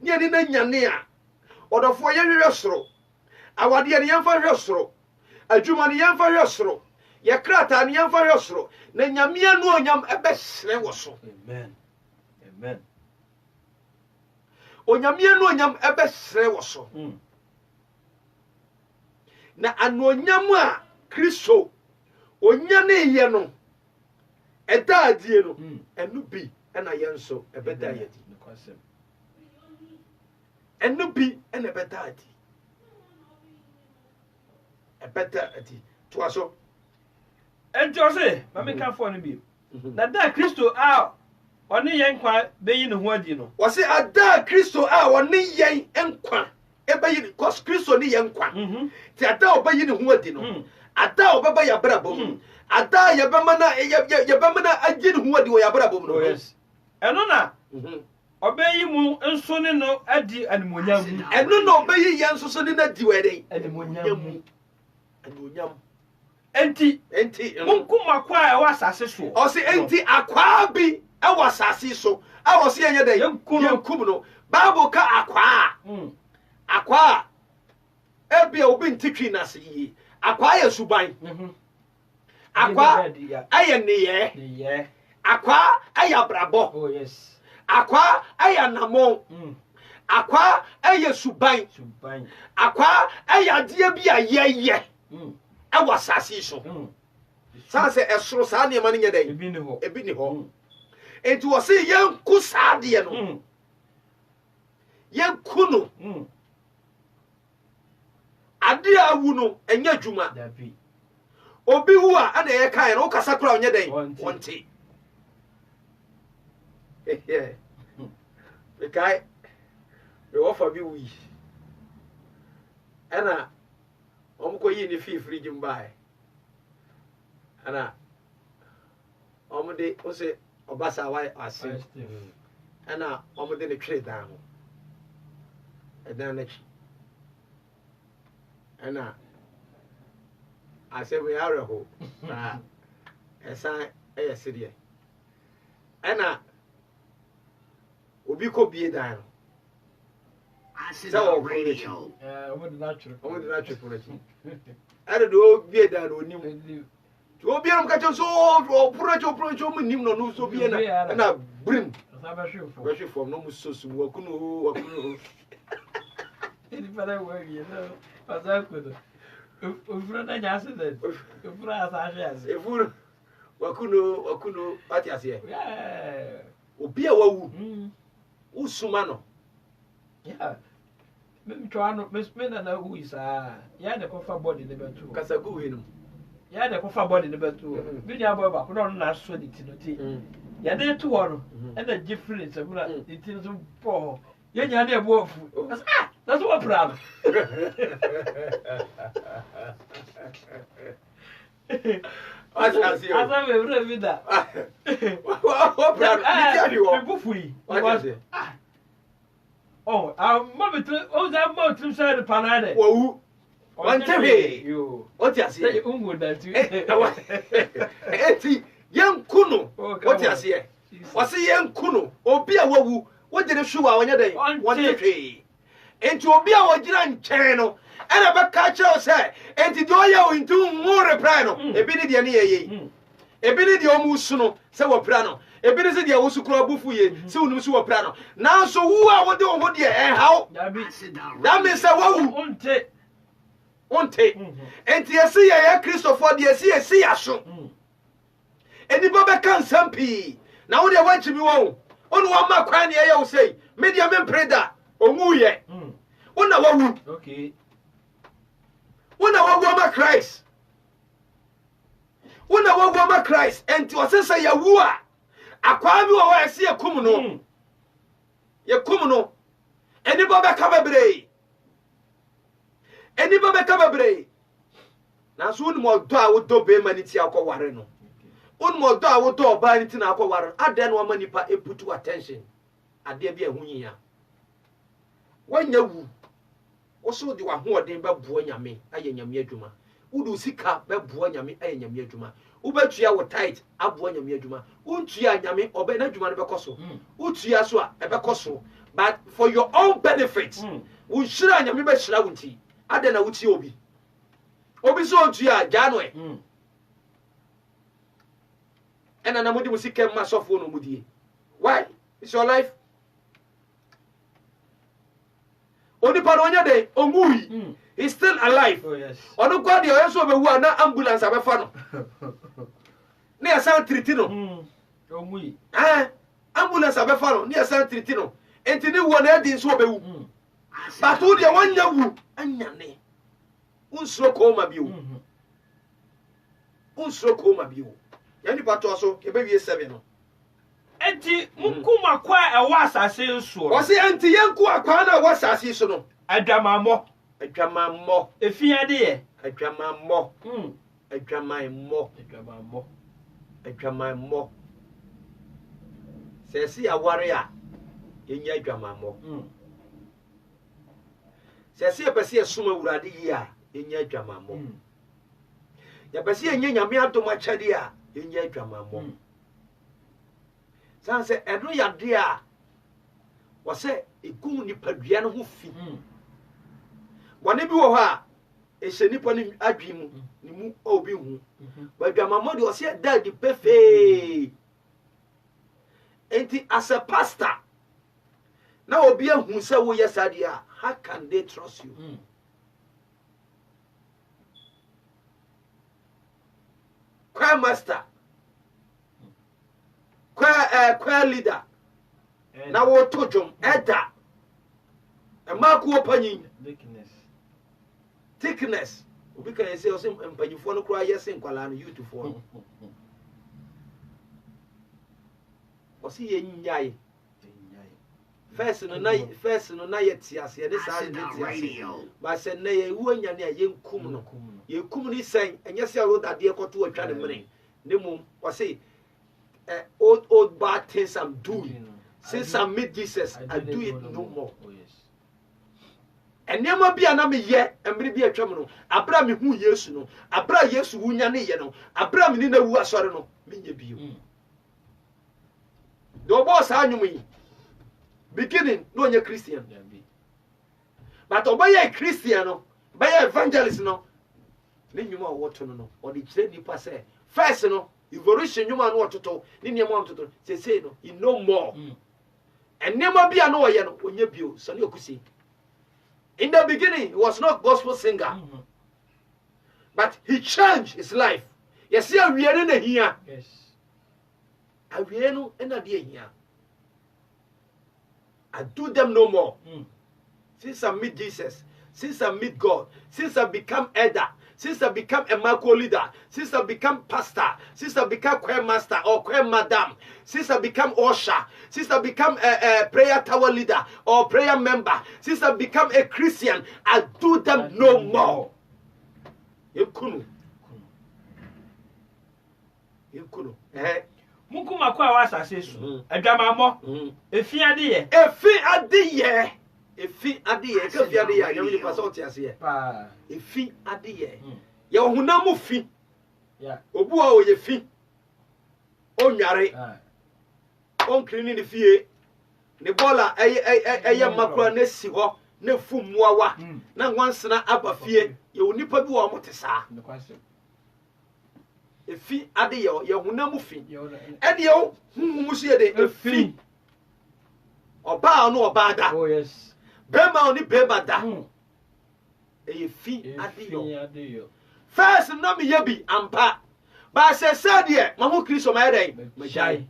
ne ani na nyane a odofo ye hwehwe soro awade ye yemfa hwehwe soro adwuma ne yemfa hwehwe soro ye krata ne yemfa hwehwe soro na nyame no onyam ebe sere wo so amen onyame no onyam ebe sere wo so na anonyam a Kristo onyane ye no eda adie no enu bi ena yenso ebeda yadi enu bi ena ebeda adi ebeda adi to aso ento se mama ka fo no bi na da Kristo a oni yen kwa beyi ne ho adi no wose ada Kristo a oni yen enkwa ebeyi cause Kristo ni yen kwa ti ada obeyi ne ho adi no ada obeba ya brabom ada yebema na agye ne ho adi wo ya brabom no yes eno na obeyi mu nso ne no adi animonyam mu eno na obeyi ye nso so ne na di wede animonyam mu animonyam enti munkuma kwa e wasase so o se enti akwa bi e wasase so a wo se yenye den yankum no Bible ka akwa ebia obi ntitwi na se yi akwa ya suban akwa aye neye akwa aya brabo oh yes akwa aya namon akwa aya suban akwa aya die bi ayeye awa sasi so sa se esoro sa ne ma ne nyedai ebi ni ho enti wo se yenku sa de no yenku no ade awu no enya dwuma obi wu a ana ye kan no kasa kura onyedai wonte yeah. The guy, we offer me we. Anna, I'm going in the free Jim by. Anna, Omode, Ose, Obasa, why I say, Anna, Omode, the trade down. And then, Anna, I said, we are a hope. A sign, a city. Anna, obi ko bie dan no Acid radio. omo de na churu for it ade do bie dan no onim obi am ka so pro mu nim no so bi na brim Sabashufo from no musosu wakunu Any better word, you know. What's up with it? Ufura na accident. Ufura asashe. Efuru wakunu ati ase. Yeah. Obi a wawu. Usuma no. Yeah. Me try no me na who is yeah the cover body the betu. Kasa go we no. Yeah the cover body the betu. Bi dia boy ba ko no na so di tinoti. Yeah dey to ho no. E na different so na di tin so po. Yeah nya na e bo fu. That's what problem. As I'm very with that. What problem? People free. Oh, mommy, that mountain side of Panade. Whoa, one TV. You, what you say? That Young Kuno, what you say? What's a young Kuno? Or be a woo? What did a shoe on your day? One TV. And to be our grand channel. And a catcher say, and to do you into more prano, a bit of ye. A bit of musuno, so prano, a bit of the Osuko Bufuye, soon so prano. Now, so who I would do what ye, how? That means a woe won't take. And to see a Christopher, dear, see a show. And the Baba can some pea. Now they want to be wrong. On one more cranny, I will say, medium and preda, or muye. One hour, okay. When our woman Christ. When our woman Christ, and to assess a wua, a kwami or I see a kumuno. Ye kumuno. Any baba cababre. Any baba cababre. Now soon more do would do be manity alco warreno. Un more do would do buy it in alco warren. I then one money pa put to attention. I dare be a hunya. When you also the one who are then babu nyame aye nyame adwuma udu sika babu nyame aye nyame adwuma ubetua wo tight abu nyame adwuma untua nyame obe na adwuma no bekoso utua so a ebekoso but for your own benefit wo shira nyame be shira wunti ade na wuti obi so utua jano ena na mudi musika masofo no mudie why it's your life. Only Paronia de Omui is still alive. Oh, yes. On the quad, you also have a ambulance of a funnel. Near San Tritino. Omui. Ambulance of a funnel near San Tritino. And to do one head in Swobe. But who the one you and Yanne. Unslow coma view. Unslow coma view. Yanni Patoso, a baby 7. Enti mukuma kwa ewasa senso. O se enti yanku akwa na wasa siso no. Adwamammo. Adwamammo. Efiade ye. Adwamammo. Adwamammo. Se si aware a yenya adwamammo. Se si epese esuma wurade yi a yenya adwamammo. Ya pese yenya nyame adom achade a yenya adwamammo. Say, I know your dear was say a goon nipadua no ho fi. One ebi wo ha e se nipa ni adwim ni mu obi hu. But Dwamammo was say that the pefe. Enti as a pastor now obi hu say wo yesadia, how can they trust you? Choir master, choir leader. Now what to jump Edda. A mark opening thickness. We can say and pay you for no cry, yes, and call you to form. Or see a yai. First in the night, yes, this radio. But said, nay, you and your young Kumuno. You Kumuni saying, and yes, I wrote that dear to a child money. Nemo was say, old bad things I'm doing. Since I met Jesus, I do it no more. And never be an army yet, and maybe a terminal. Abraham who yes, no. Abraham yes, who yano. Abraham in the who are sorry, no. Mean you. The boss, I knew me. Beginning, no, you're Christian. But obey a Christian, by evangelist, no. Then you know what to know. Or the trade you pass, first no evolution nyuma no ototo ni niam ototo say no you know more and niam bia no oye no onye bio so ne okusi. In the beginning he was not gospel singer but he changed his life. Yes, we are in a here. Yes. I will no ena de here. I do them no more. Since I meet Jesus, since I meet God, since I become elder, since I become a macro leader, since I become pastor, since I become choir master or choir madam, since I become usher, since I become a prayer tower leader or prayer member, since I become a Christian, I do them no more. Yekunu. Yekunu. Mukuma kwa wasa sesu. Adwamamo. Efi adeye. Efi adeye. Efi adeye. Efi adeye. Yami pa so ti ase. Pa. Efi adeye. Ye ohunamu fi. Yeah. Obu a oye fi. Onware. Onkrini ni fie. Ne bola eye makura na si ho na fumuawa. Na nwansena aba fie. Ye onipa bi wo motesa. Efi adeye ye hunamu fi. Ene yo humu so ye de efi. Oba no oba da. Oh yes. Bema oni bema da. Efi adeye. First no me ye bi ampa. Ba se sadie mahu Kristo ma yedai. Majai.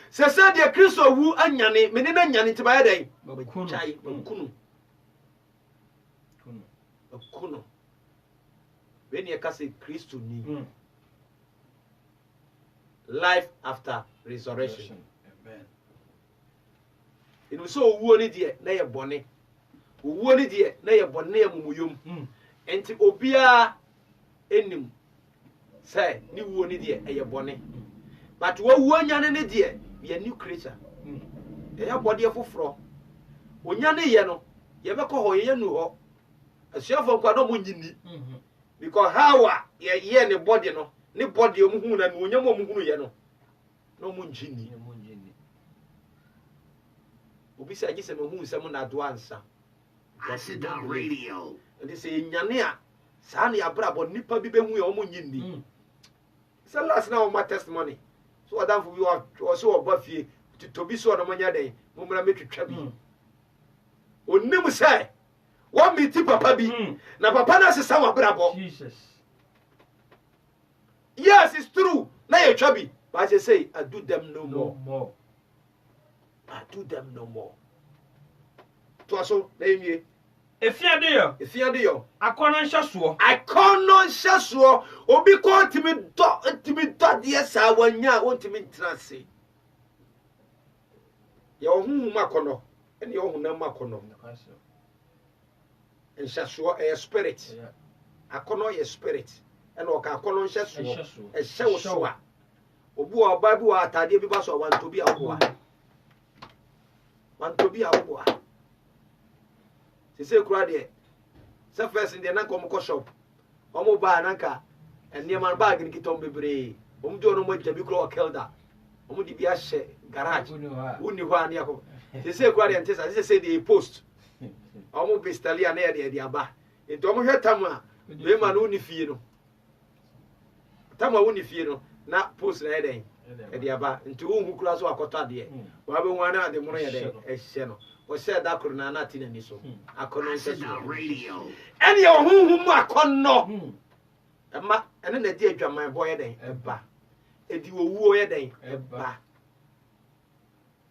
Se sadie Kristo wu anyane, meni na nyane ti ba yedai. Majai, bakunu. Bakunu. When you can say Kristo ni. Life after resurrection. Amen. Inu so wu oni de na ye bone. Wu oni de na ye bone amumuyom. Enti obia enim say ni wu oni de ye bone. But wo wu anyane ne de ye new creature. Ya body foforo. Onyane ye no ye be ko ho ye nu ho. Asuafo kwa no mo nyini. Because how ye ne body no ni body omuhu na no onyam omuhu ye no no mu njini obi say agise me hu nsem na do ansa Acid Radio. and say nyane a sa na abrabo nipa bi be hu ye omu nyini say last na my testimony so adam for we o so oba fie to bi so no manya den mo mra metwetwa bi onim say one meet papa bi na papa na sesa wa brabo Jesus. Yes, it's true. Now you chubby. But I say, I do them no more. I do them no more. To also, name ye. Efi adeye. If you are the Akona nhasuo. I cannot shaswo. Obi ko timi do de sa wanya ontimi transe. Your hu makono. And your hu na makono. And shaswo a spirit. Akono ye spirit. And oka akono nhasuo. E hye wo so a. Obu oba bi wa atade bi ba so wan to bi awoa. Wan to bi awoa. Se kura de se first in the na kom ko shop omo ba nanka eniema bag ni kitom bebre omo do no mo jabi kura kelda omo di bi a hye garage uni ho an yakọ se kura de ntesa se de post omo bestali na ye de aba ento omo hwe tam a we ma no uni fie no tam a uni fie no na post na ye den e de aba nti wo hu kura so akoto ade wa be hu ana ade mo ye den e hye no o said that could not in any so. Acid Radio. Any of whom I con no. And then the dear drum my boy day, a ba. A do woo a day, a ba.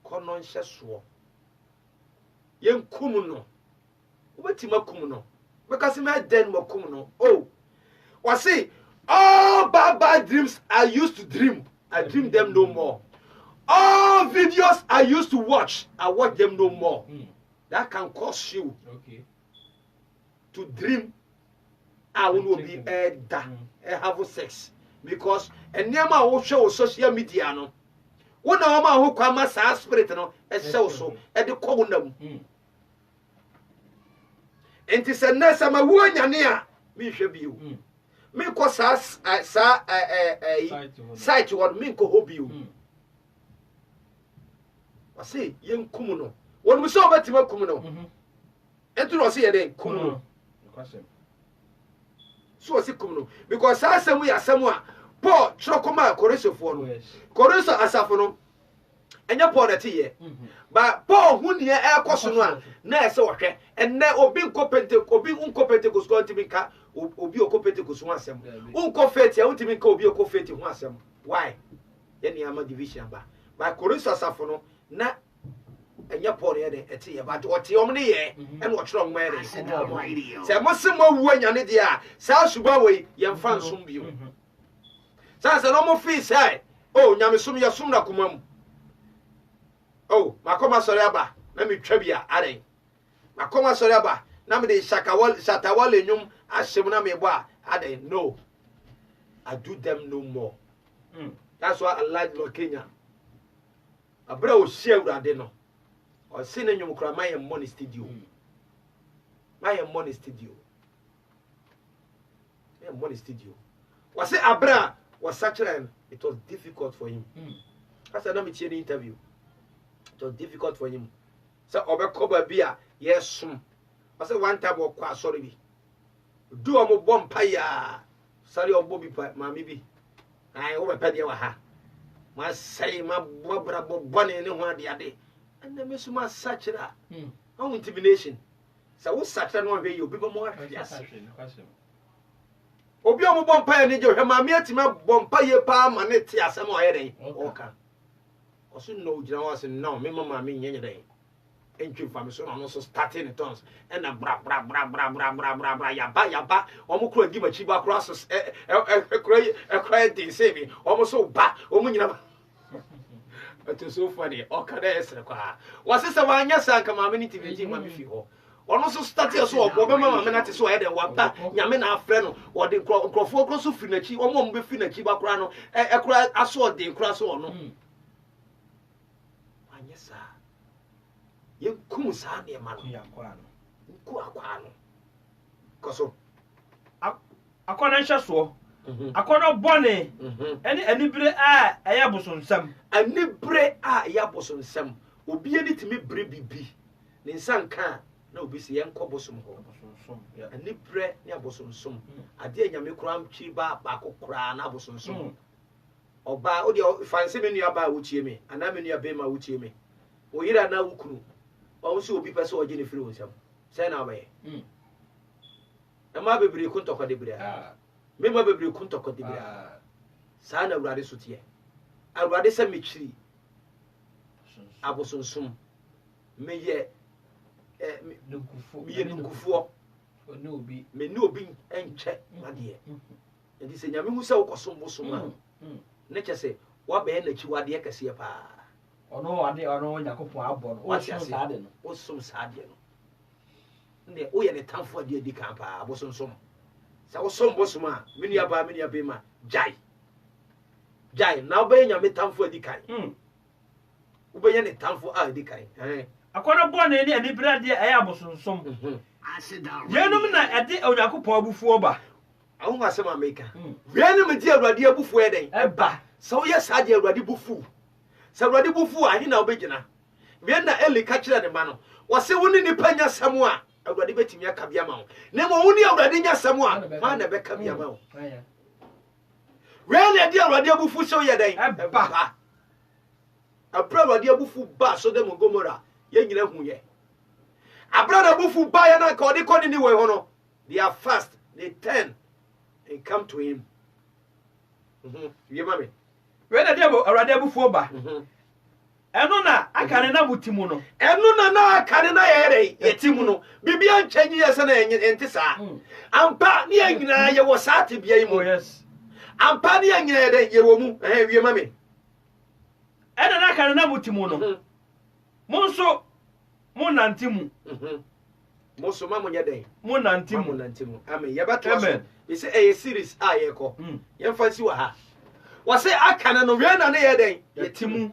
Conon shaswo. Young Kumuno. What him a Kumuno? Because he made den more Kumuno. Oh, was see, all bad dreams I used to dream. I dream them no more. All videos I used to watch, I watch them no more. That can cause you to dream. I will be have sex because and near my own show social media no. One of my who come as a spirit no, as so at the corner. And it's a nurse. I'm a woman near me. Should be you. Me cause us sight what me ko hope you. I say, young Kumuno. When we saw about Tima Kumuno, and to see a day, Kumuno. So I say Kumuno. Because I say we are somewhere Paul Chokoma Koreso for no. Koreso asafo no. Enya Paul that ye. But Paul hu ne e koso no a na ese wohwe. Enne obi nko Pentecost go ntimi ka obi okọ Pentecost ho asem. Unko faith ya ntimi ka obi okọ faith ho asem. Why? Ye ne ama division ba. But Koreso asafo no na enya Paul ye de eti ye but oti om ne ye en wo kiro ngma ye. Se mo se mo wu anya ne de a sa suba we ye mfa nsum bio. Sa se no mo fi say oh nyame sum ye sum na komam. Oh, makoma sori aba na me twa bia aren. Makoma sori aba na me de shatawal enyum ahyem na me bo a aren. No. I do them no more. That's why I like Lord Kenya. Abra o share urade no. O sin enyum kra my money studio. My money studio. My money studio. Was say Abra was such it was difficult for him. That's why me the interview. It was difficult for him. So obekoba bia yes. I said one time or kwa sorry bi. Do am bompaya. Sorry obo bi mami bi. Ai o be pede wa ha. Ma say ma bobra bobone ne ho ade ade. And the mesuma sachira. On intimidation. So wo sachira no hwe yi obi bo mo ahwiase. Obi am bompaya ne je hwe mami atima bompaye pa ma ne ti asem o yeden. Oka. Oso no gina was no me mama me nyenye den entwi fami so no so starting in tons and bra yaba omo kro agi machi ba kro so kro din say me omo so ba omo nyina it so funny o ka dey esre kwa was se wanya sanka mama ni tv ma me fi ho ono so start so obo be mama me na te so e den waba nyame na afre no o de krofo kro so fi na chi omo mo be fi na chi ba kro no kro aso de kro so ono ye kum sa ne ma no ya kwa no ku akwa no koso akona nhye so akona bone ene anibire a eya bosonsam anibire a eya bosonsam obi eni timi bire bibi ne nsanka na obi se yenko bosom ho anibire ne abosonsom ade anyame kura mtwi ba akokora na abosonsom oba odi fanse menu aba wuchie me ana menu abe ma wuchie me oyira na wukuru also obi pese oje ne firi wonsam say na abaye ma bebere kun tokode bria me ma bebere kun tokode bria sa na awurade sotie awurade se mechiri abosonsum meye nukufuo no obi me ni obi enche made enti se nyame hu se wokosom bosom a ne chese wa be na chiwade kase pa ono ade ono yakopon abo no wo som saade no wo som saade no ne wo ye ne tamfo ade adi kan pa abosonsom sa wo som bosom a menu aba ma jai na wo be nya me tamfo adi kan wo be nya ne tamfo a adi kan akona bone ne ani brade ayi abosonsom yenum na ade yakopon abufuo ba awu asema meka yenum di awurade abufuo eden eba sa wo ye saade awurade bufu Sabradi bufu a hina obegina. We na Eli ka kire ne ma no. Wo se woni nipa nya sam a awurade betimi aka bia ma wo. Na mo woni awurade nya sam a ma na be ka bia ma wo. We na di awurade bufu so ye den. Ba. Abra awurade bufu ba so dem Gomora. Ye nyina hu ye. Abra na bufu ba ya na ka odi koni ni we ho no. They are fast. They turn and come to him. Ye mame. We na dia awurade abufuo ba eno na akane na mutimu no eno na akane na yere yetimu no bibia nchanyi yesa na ente saa ampa ne anyina ye wo saate bia yi mu yes ampa ne anyina ye de ye wo mu wie mame eno na akane na mutimu no monso mo nantimu monso ma mo nyeden mo nantimu amen ye bato so be say a series a ye ko ye fancy wa ha wase akane no we na ne ye den yetimu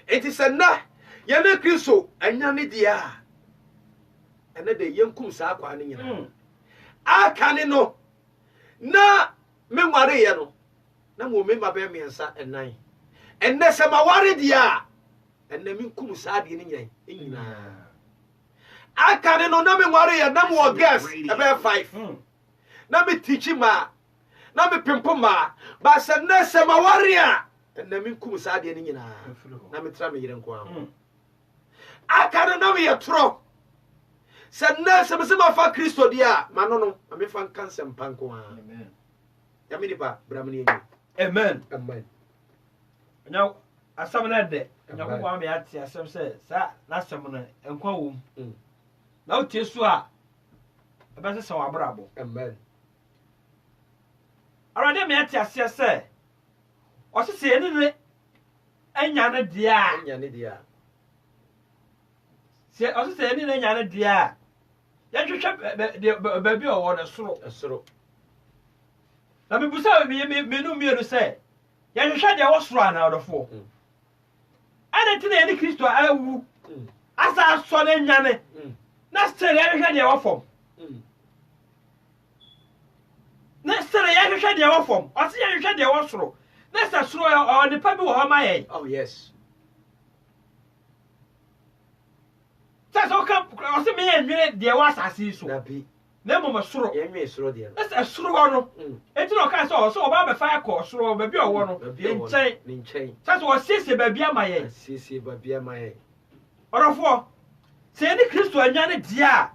enti sanna ye na Kristo anya ne dia ene de yenkum sa akwa ne nyina akane no na menware ye no na mo me ma be miensa enan enne se ma ware dia enne minkum sa de ne nyina akane no na menware ye na mo guess ebe 5 na me teach ma na me pempo ma ba se na se ma waria na me kum sa de ni nyina na me tra me yire nko a aka na me yetro se na se me se ma fa Kristo dia ma no me fa kansem panko a amen ya me nipa bramni enyi amen amen now asam na de nyako kwa me ati asem se sa na asem no enkwa wo na o tie so a ebe se wa brabo amen arade me ati ase se o se se ni enya ne dia se o se se ni enya ne dia ya hwehwe ba bi o wo ne soro na me busa me no mienu se ya hwehwe de wo soro ana odofo ana tine ni Kristo awu asa so ne nyane na sere ya hwehwe de wo fom na sere ya hwehwe de wo fom o se ya hwehwe de wo soro na sa soro o ne pa bi wo ma ye oh yes so ka o se me enwere de wo asase so na bi na mo soro ye nwe soro de na sa soro no enti no ka so o ba be fa ko soro ba bi o wo no ni nchen so o sese ba bi amaye sese ba bi amaye orofo se ni Kristo anya ne dia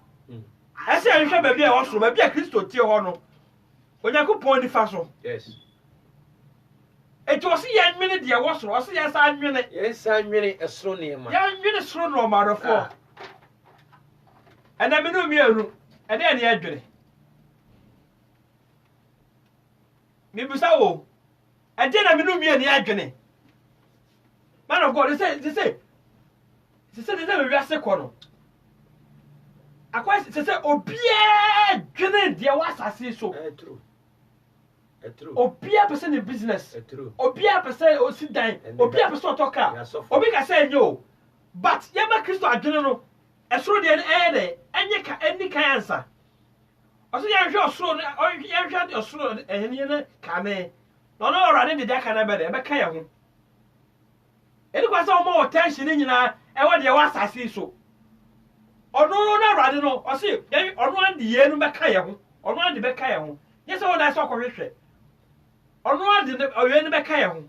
ese ahwe ba bi a wo soro ba bi a Kristo tie ho no Onyankopon ni fa so yes enti o se ye nwene de wo soro o se ye sa nwene esoro ne ma ya nwene soro no ma orofo ana me no mienu ade ane adwene me busa wo ade na me no mienu adwene man of God they say we wiase ko no akwa say obia dwene de wa asase so true obia person in business true obia person o si dan obia person otoka obi ka say nyo but yema Kristo adwene no esoro de de enye ka eni kan ansa oso ya hwe osoro ya hwe osoro ehene ne kane no orade de ka na be de be ka ye ho eni kwa sa o mo tension nyina e wo de wa asase so ono na orade no oso ye ono ande ye no be ka ye ho ono ande be ka ye ho ye se wo da so kwhwehwe ono ande oye no be ka ye ho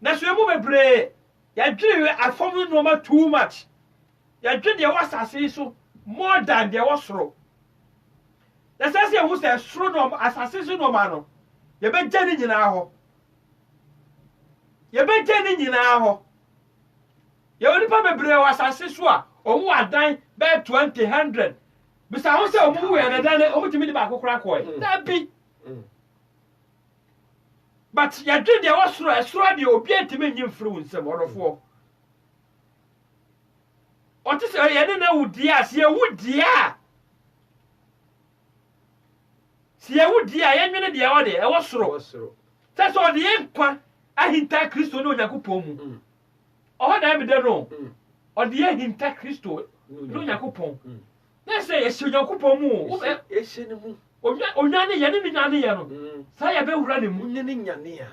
na so emu bebre ya dwere afom no ma too much ya dwere de wa asase so more than the wasro. The says you say suro assassin no man. You be jenny in our you be jenny in our you only pay brew assassin swa or who are dying by 20 100. But I was a movie and then over to me the back of crack. That be but you did the wasro a straw the obedient to me influence some or four. What is a yena would dear, see a wood dear. See a wood dear, young men, the order, I was so. That's all the emperor. I hinta Christo no Yakupom. All them don't know. Or the hinta Christo no Yakupom. Let's say a Yakupom. Onani Yanni, Saya Bell running mooning Yania.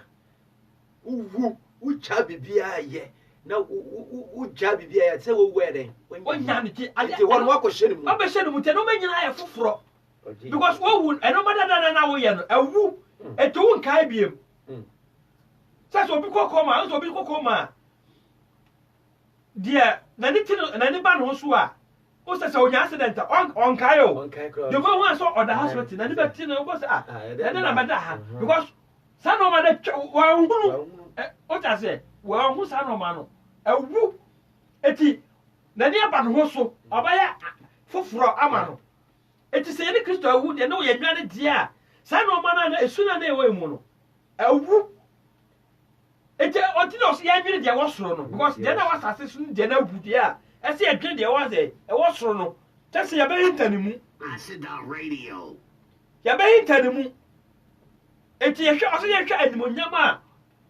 Who chabby be ye? No, who jabby be at so wedding? When Yanity, I did one walk of shame. I bet you would tell no man I have for. Because what would I no matter than an hour, a woo, a two Kaibium. That's what we call that's what we call dear, Naniban Hosua. What's the so accident on Kayo? You go once or the hospital, and never tin was and then I'm at because son of my what I say, well, who's son of man? A whoop, eti, Nania Banhoso, or by a fufro amano. It is any Christo wood, and no, you're not dear. Son of man, as soon as they were mono. A whoop. It was the there was wrong because then I was assisting Jenna Boudia. I see a drink there was a was wrong. Just a very tanimu. Acid radio. Yabe tanimu. It is a shot and Munyama.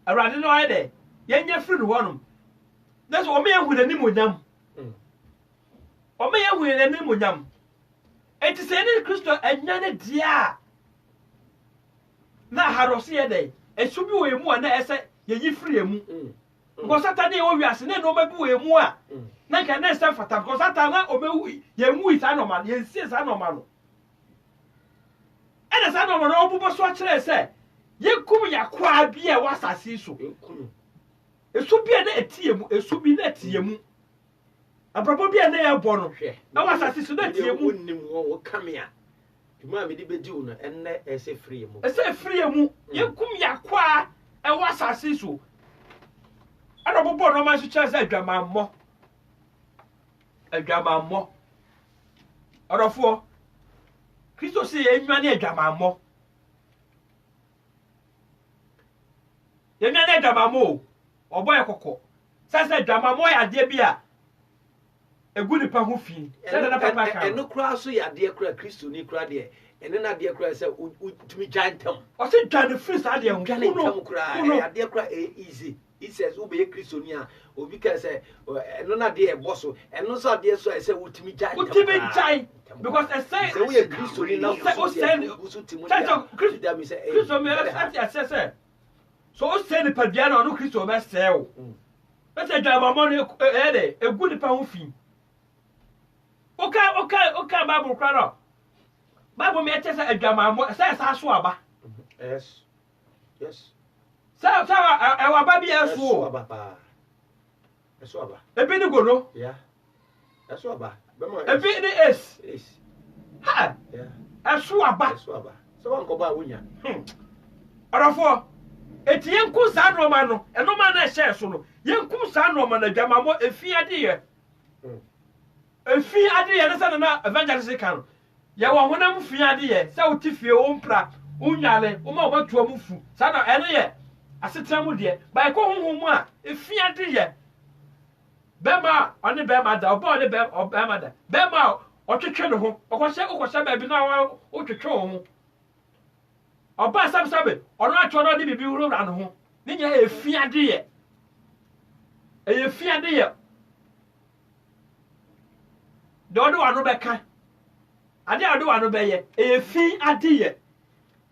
I rather no idea. Yan fruit one. That's what me with a nimunam. Or me with a nimunam. It is any Christo and Yana dear. Now, Harosia day. It should be a more than I said. Ye free mu because Saturday o wiase na no mabu emu a na ka na stand fata because Saturday na obewu ye mu is normal ye see is normal no and is normal no obubo so kire say Yekum yakwa bi a wasase so. Esu bi na etiemu, esu bi na etiemu. Abrabo bi na yebo no hwe. Na wasase so na etiemu nim wo kamea. Tuma me di bedi wo no enne ese free mu. Ese free mu. Yekum yakwa e wasase so. Ana bobo no ma so chance adwamammo. Adwamammo. Orofo. Kristo se enwa na adwamammo. Yenwa na adwamammo. Oboy kokko. Sasa adwamammo ya de bia. Egu nipa ho fi. Se na papa kan. Eno kura so ya de kura Kristo ni kura de. Ene na de kura se utumi jantam. O se dwane free sa de ho. Jantam kura. Ya de kura easy. He says ube Kristo ni a obi ka se eno na de bosso. Eno so de so se utumi jantam. Utumi jan because I say we Kristo ni na o se Kristo da mi se Kristo me say so o se ni padua na no Kristo me say o. Ese dwamammo ni de egu nipa ho fi. Okay, Bible cry no. Bible me tell say adwamammo say sa so aba. Yes. Sa e wa ba bi eso. Aba pa. Eso aba. Ebi ni go no. Yeah. Eso aba. Ebi ni es. Ha. Yeah. Eso aba. So wan ko ba wunya. Arafo. Eti yenku sa no ma no. Eno ma na share so no. Yenku sa no ma na adwamammo efi ade ye. Efi ade ye na na evangelist kan. Ya wa honam fi ade ye. Sa utifie o mpra. Unyale, o ma watu amufu. Sa na ene ye. Asetramu de. Ba ko honhom a efi ade ye. Bema oni bema da. Oba oni bema da. Bema otwetwe ne ho. Okose ba bi na otwetwe ho. Oba sabe. Ono atwo no de bibi wura no ho. Ni nya efi ade ye. Efi ade ye. Dodo wano beka. Ade ado wano beye. Efi ade ye.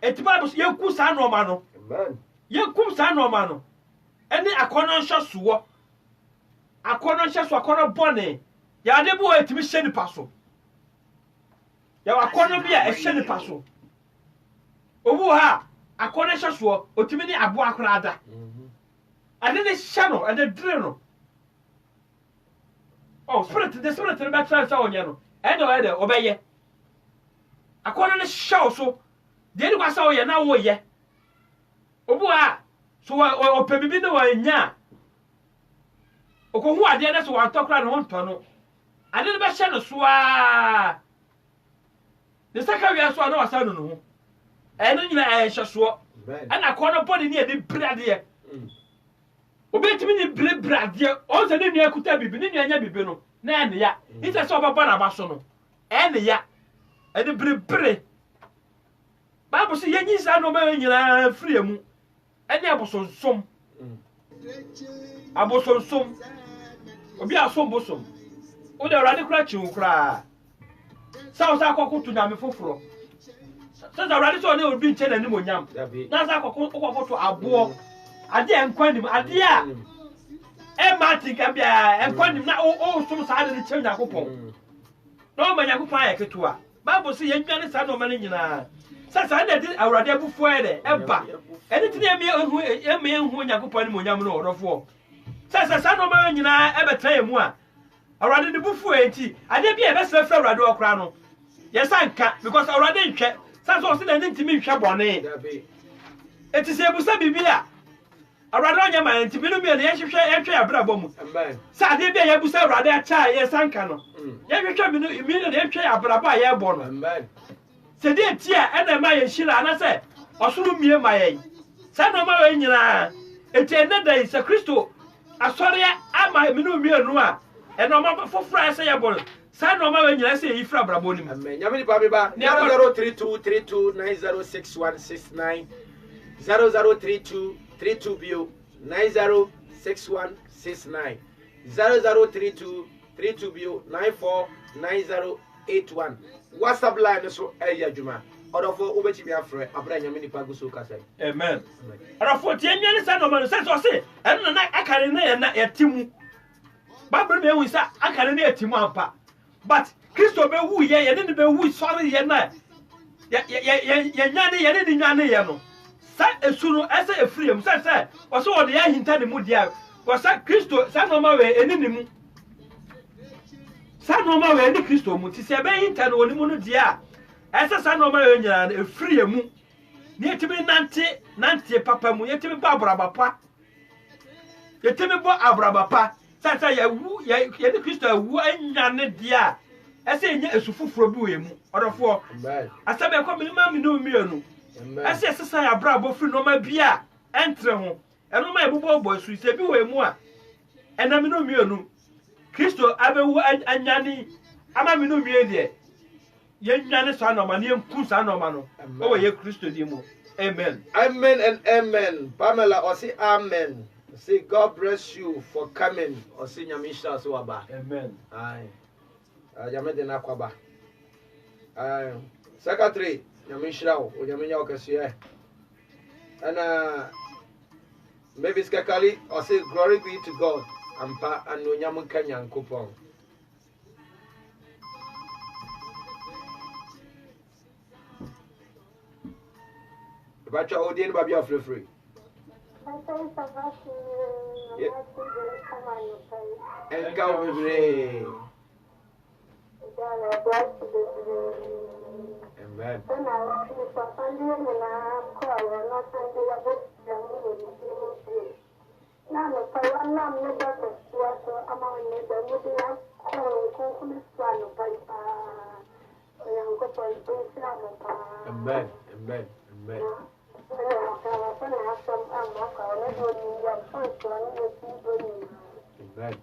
Etiba bo yenku sa no ma no. Amen. Yenku sa no ma no. Ene akono nhwe sowo. Akono nhwe so akono bone. Ya ade bo etimi hye ni paso. Ya akono bi a hye ni paso. Obu ha akono nhwe so otimi ni abo akora ada. Ade ne hye no, ade dire no. Oh, the spirit be try say onye no. Ede obeye. Akono ne hye so. De ni kwa say oye na wo ye. Obu ha so opebibi ne wa nya. Okohu ade na so wa tokra ne ho nto no. Ade ne be hye no so a. De saka wi aso na wasa no no. Eno nyina hye so. Ana akono body ne de brade ye. Obetimi ni brade o se ne nua kuta bibi ne nua nya bibi no na ene ya ite se obaba na baso no ene ya ene bre Bible se yenyi sa no ma nyina free mu ene abosonsom obi asom bosom o de rade kura chi kura sa akokotu na me foforo sa rade so ne obi nche na ni monyam na sa akokotu abo ade enkwanim ade a Martin can be a quantum now some side of the church. No man, Yakupon, Ketua. Bible say, young man, son of Manina. Such I did our devil for the Empa. Anything who Yakupon Munyam or for. Such a son of Manina ever tell him one. Already the buffo ain't I did be a vessel for Rado Crown. Yes, I can't because already check. Such was an intimate Chabonnet. It is a Busabi. Arado man ntimi me na yehwehwe abrabom sa de bia yabusa arado acha ye sanka no yehwehwe me na yehwehwe abraba ye bo no se de tia e na ma ye hira na se osuru mie ma ye sa no ma we nyina eti na dai se Kristo asore ama me no mie no a e no ma fofra se ye bo sa no ma we nyina se yifra abrabo ni amen nyame ni ba me ba 003232906169 0032 bio 906169 0032 bio 949081 WhatsApp line so juma odofo obechi bi afre abra nyame nipa guso kasa amen odofo tie nyane sa no man so se eno na akare na na yatimu Bible me wi sa akare na yatimu ampa but Kristo be wu ye ne be wu sorry ye na ye nyane ye ne nyane ye no sa esuru ese efriem sa oso wo de ya hinta ne mu dia wasa Kristo sa no ma we eni ne mu sa no ma we eni Kristo mu ti se be hinta no ni mu no dia ese sa no ma we nyina efriem mu ne yetimi nante papa mu yetimi ba abraba pa yetimi bo abraba pa sa ya wu ya ni Kristo wu anya ne dia ese enya esufufuro bi we mu odofo asabe ko minima mi no mienu ese sesa ya brabo free no ma bia entre ho eno ma ebubo boy su se bi we mu a ena mi no mienu Kristo abewu anyani ama mi no mie de ye nyane sa no ma ne enku sa no ma no o we ye Kristo di mu amen amen and amen Pamela or say amen say God bless you for coming or say nyamisha so aba amen ai Jamede na kwaba. Secretary Nyamishra o Nyaminya okasiye. And maybe skakali or say glory be to God. Ampa anu nyamuka nyankopon. Bacha odien babi of free. Amen. Amen. Amen. Amen. Amen.